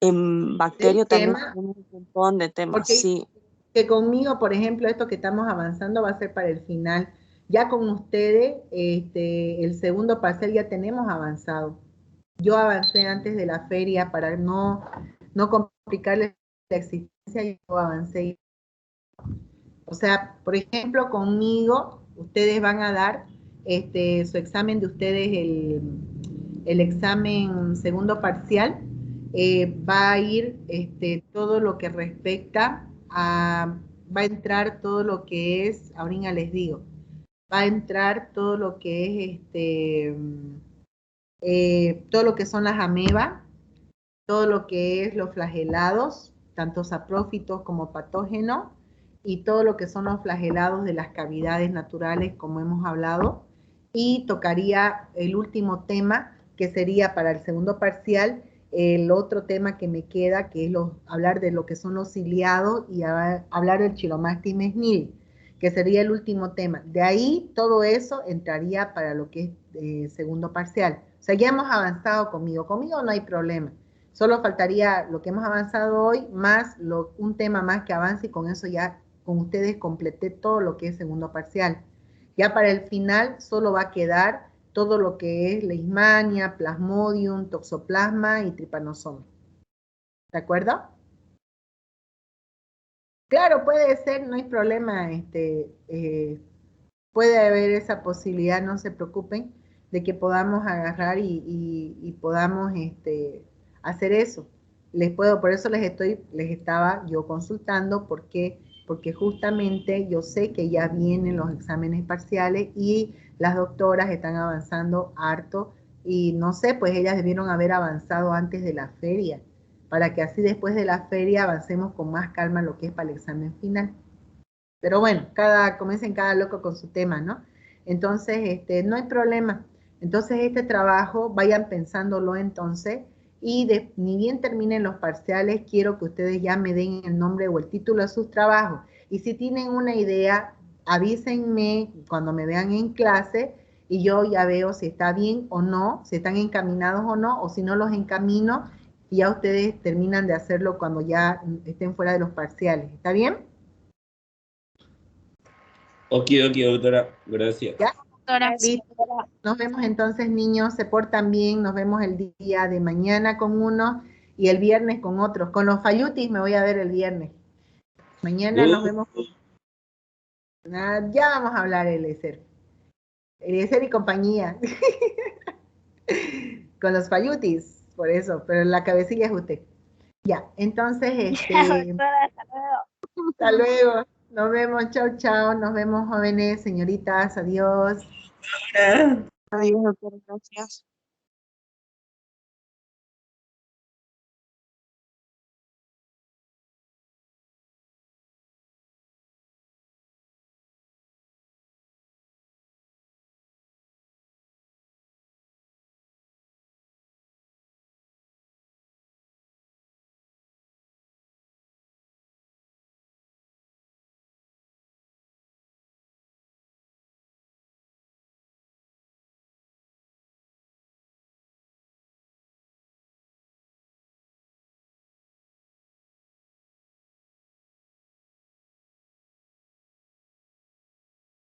En
6
bacterio también
temas,
tenemos un montón de temas,
porque
sí.
que conmigo, por ejemplo, esto que estamos avanzando va a ser para el final. Ya con ustedes, el segundo parcial ya tenemos avanzado. Yo avancé antes de la feria para no complicarles la existencia, yo avancé. O sea, por ejemplo, conmigo, ustedes van a dar su examen de ustedes, el examen segundo parcial, va a ir todo lo que respecta a, va a entrar todo lo que es, ahorita les digo, va a entrar todo lo que es, todo lo que son las amebas, todo lo que es los flagelados, tanto saprófitos como patógenos, y todo lo que son los flagelados de las cavidades naturales, como hemos hablado, y tocaría el último tema, que sería para el segundo parcial, el otro tema que me queda, que es hablar de lo que son los ciliados y hablar del Chiromastis mesnil, que sería el último tema. De ahí todo eso entraría para lo que es segundo parcial. O sea, ya hemos avanzado conmigo no hay problema. Solo faltaría lo que hemos avanzado hoy, más un tema más que avance, y con eso ya con ustedes completé todo lo que es segundo parcial. Ya para el final solo va a quedar todo lo que es leishmania, plasmodium, toxoplasma y trypanosoma. ¿De acuerdo? Claro, puede ser, no hay problema, puede haber esa posibilidad, no se preocupen, de que podamos agarrar y podamos hacer eso. Por eso les estaba yo consultando, porque justamente yo sé que ya vienen los exámenes parciales y las doctoras están avanzando harto, y no sé, pues ellas debieron haber avanzado antes de la feria, para que así después de la feria avancemos con más calma lo que es para el examen final. Pero bueno, comiencen cada loco con su tema, ¿no? Entonces, no hay problema. Entonces, este trabajo, vayan pensándolo entonces, y ni bien terminen los parciales, quiero que ustedes ya me den el nombre o el título de sus trabajos. Y si tienen una idea, avísenme cuando me vean en clase, y yo ya veo si está bien o no, si están encaminados o no, o si no los encamino, y ya ustedes terminan de hacerlo cuando ya estén fuera de los parciales. ¿Está bien?
Ok, doctora, gracias.
¿Ya?
Doctora.
Listo. Nos vemos entonces, niños, se portan bien, nos vemos el día de mañana con uno y el viernes con otros. Con los fallutis me voy a ver el viernes. Mañana nos vemos. Ya vamos a hablar, Eliezer y compañía. Con los fallutis, por eso, pero la cabecilla es usted. Ya, entonces,
Doctora, hasta luego.
hasta luego. Nos vemos, chao, chao. Nos vemos, jóvenes, señoritas, adiós.
Adiós, doctora, gracias.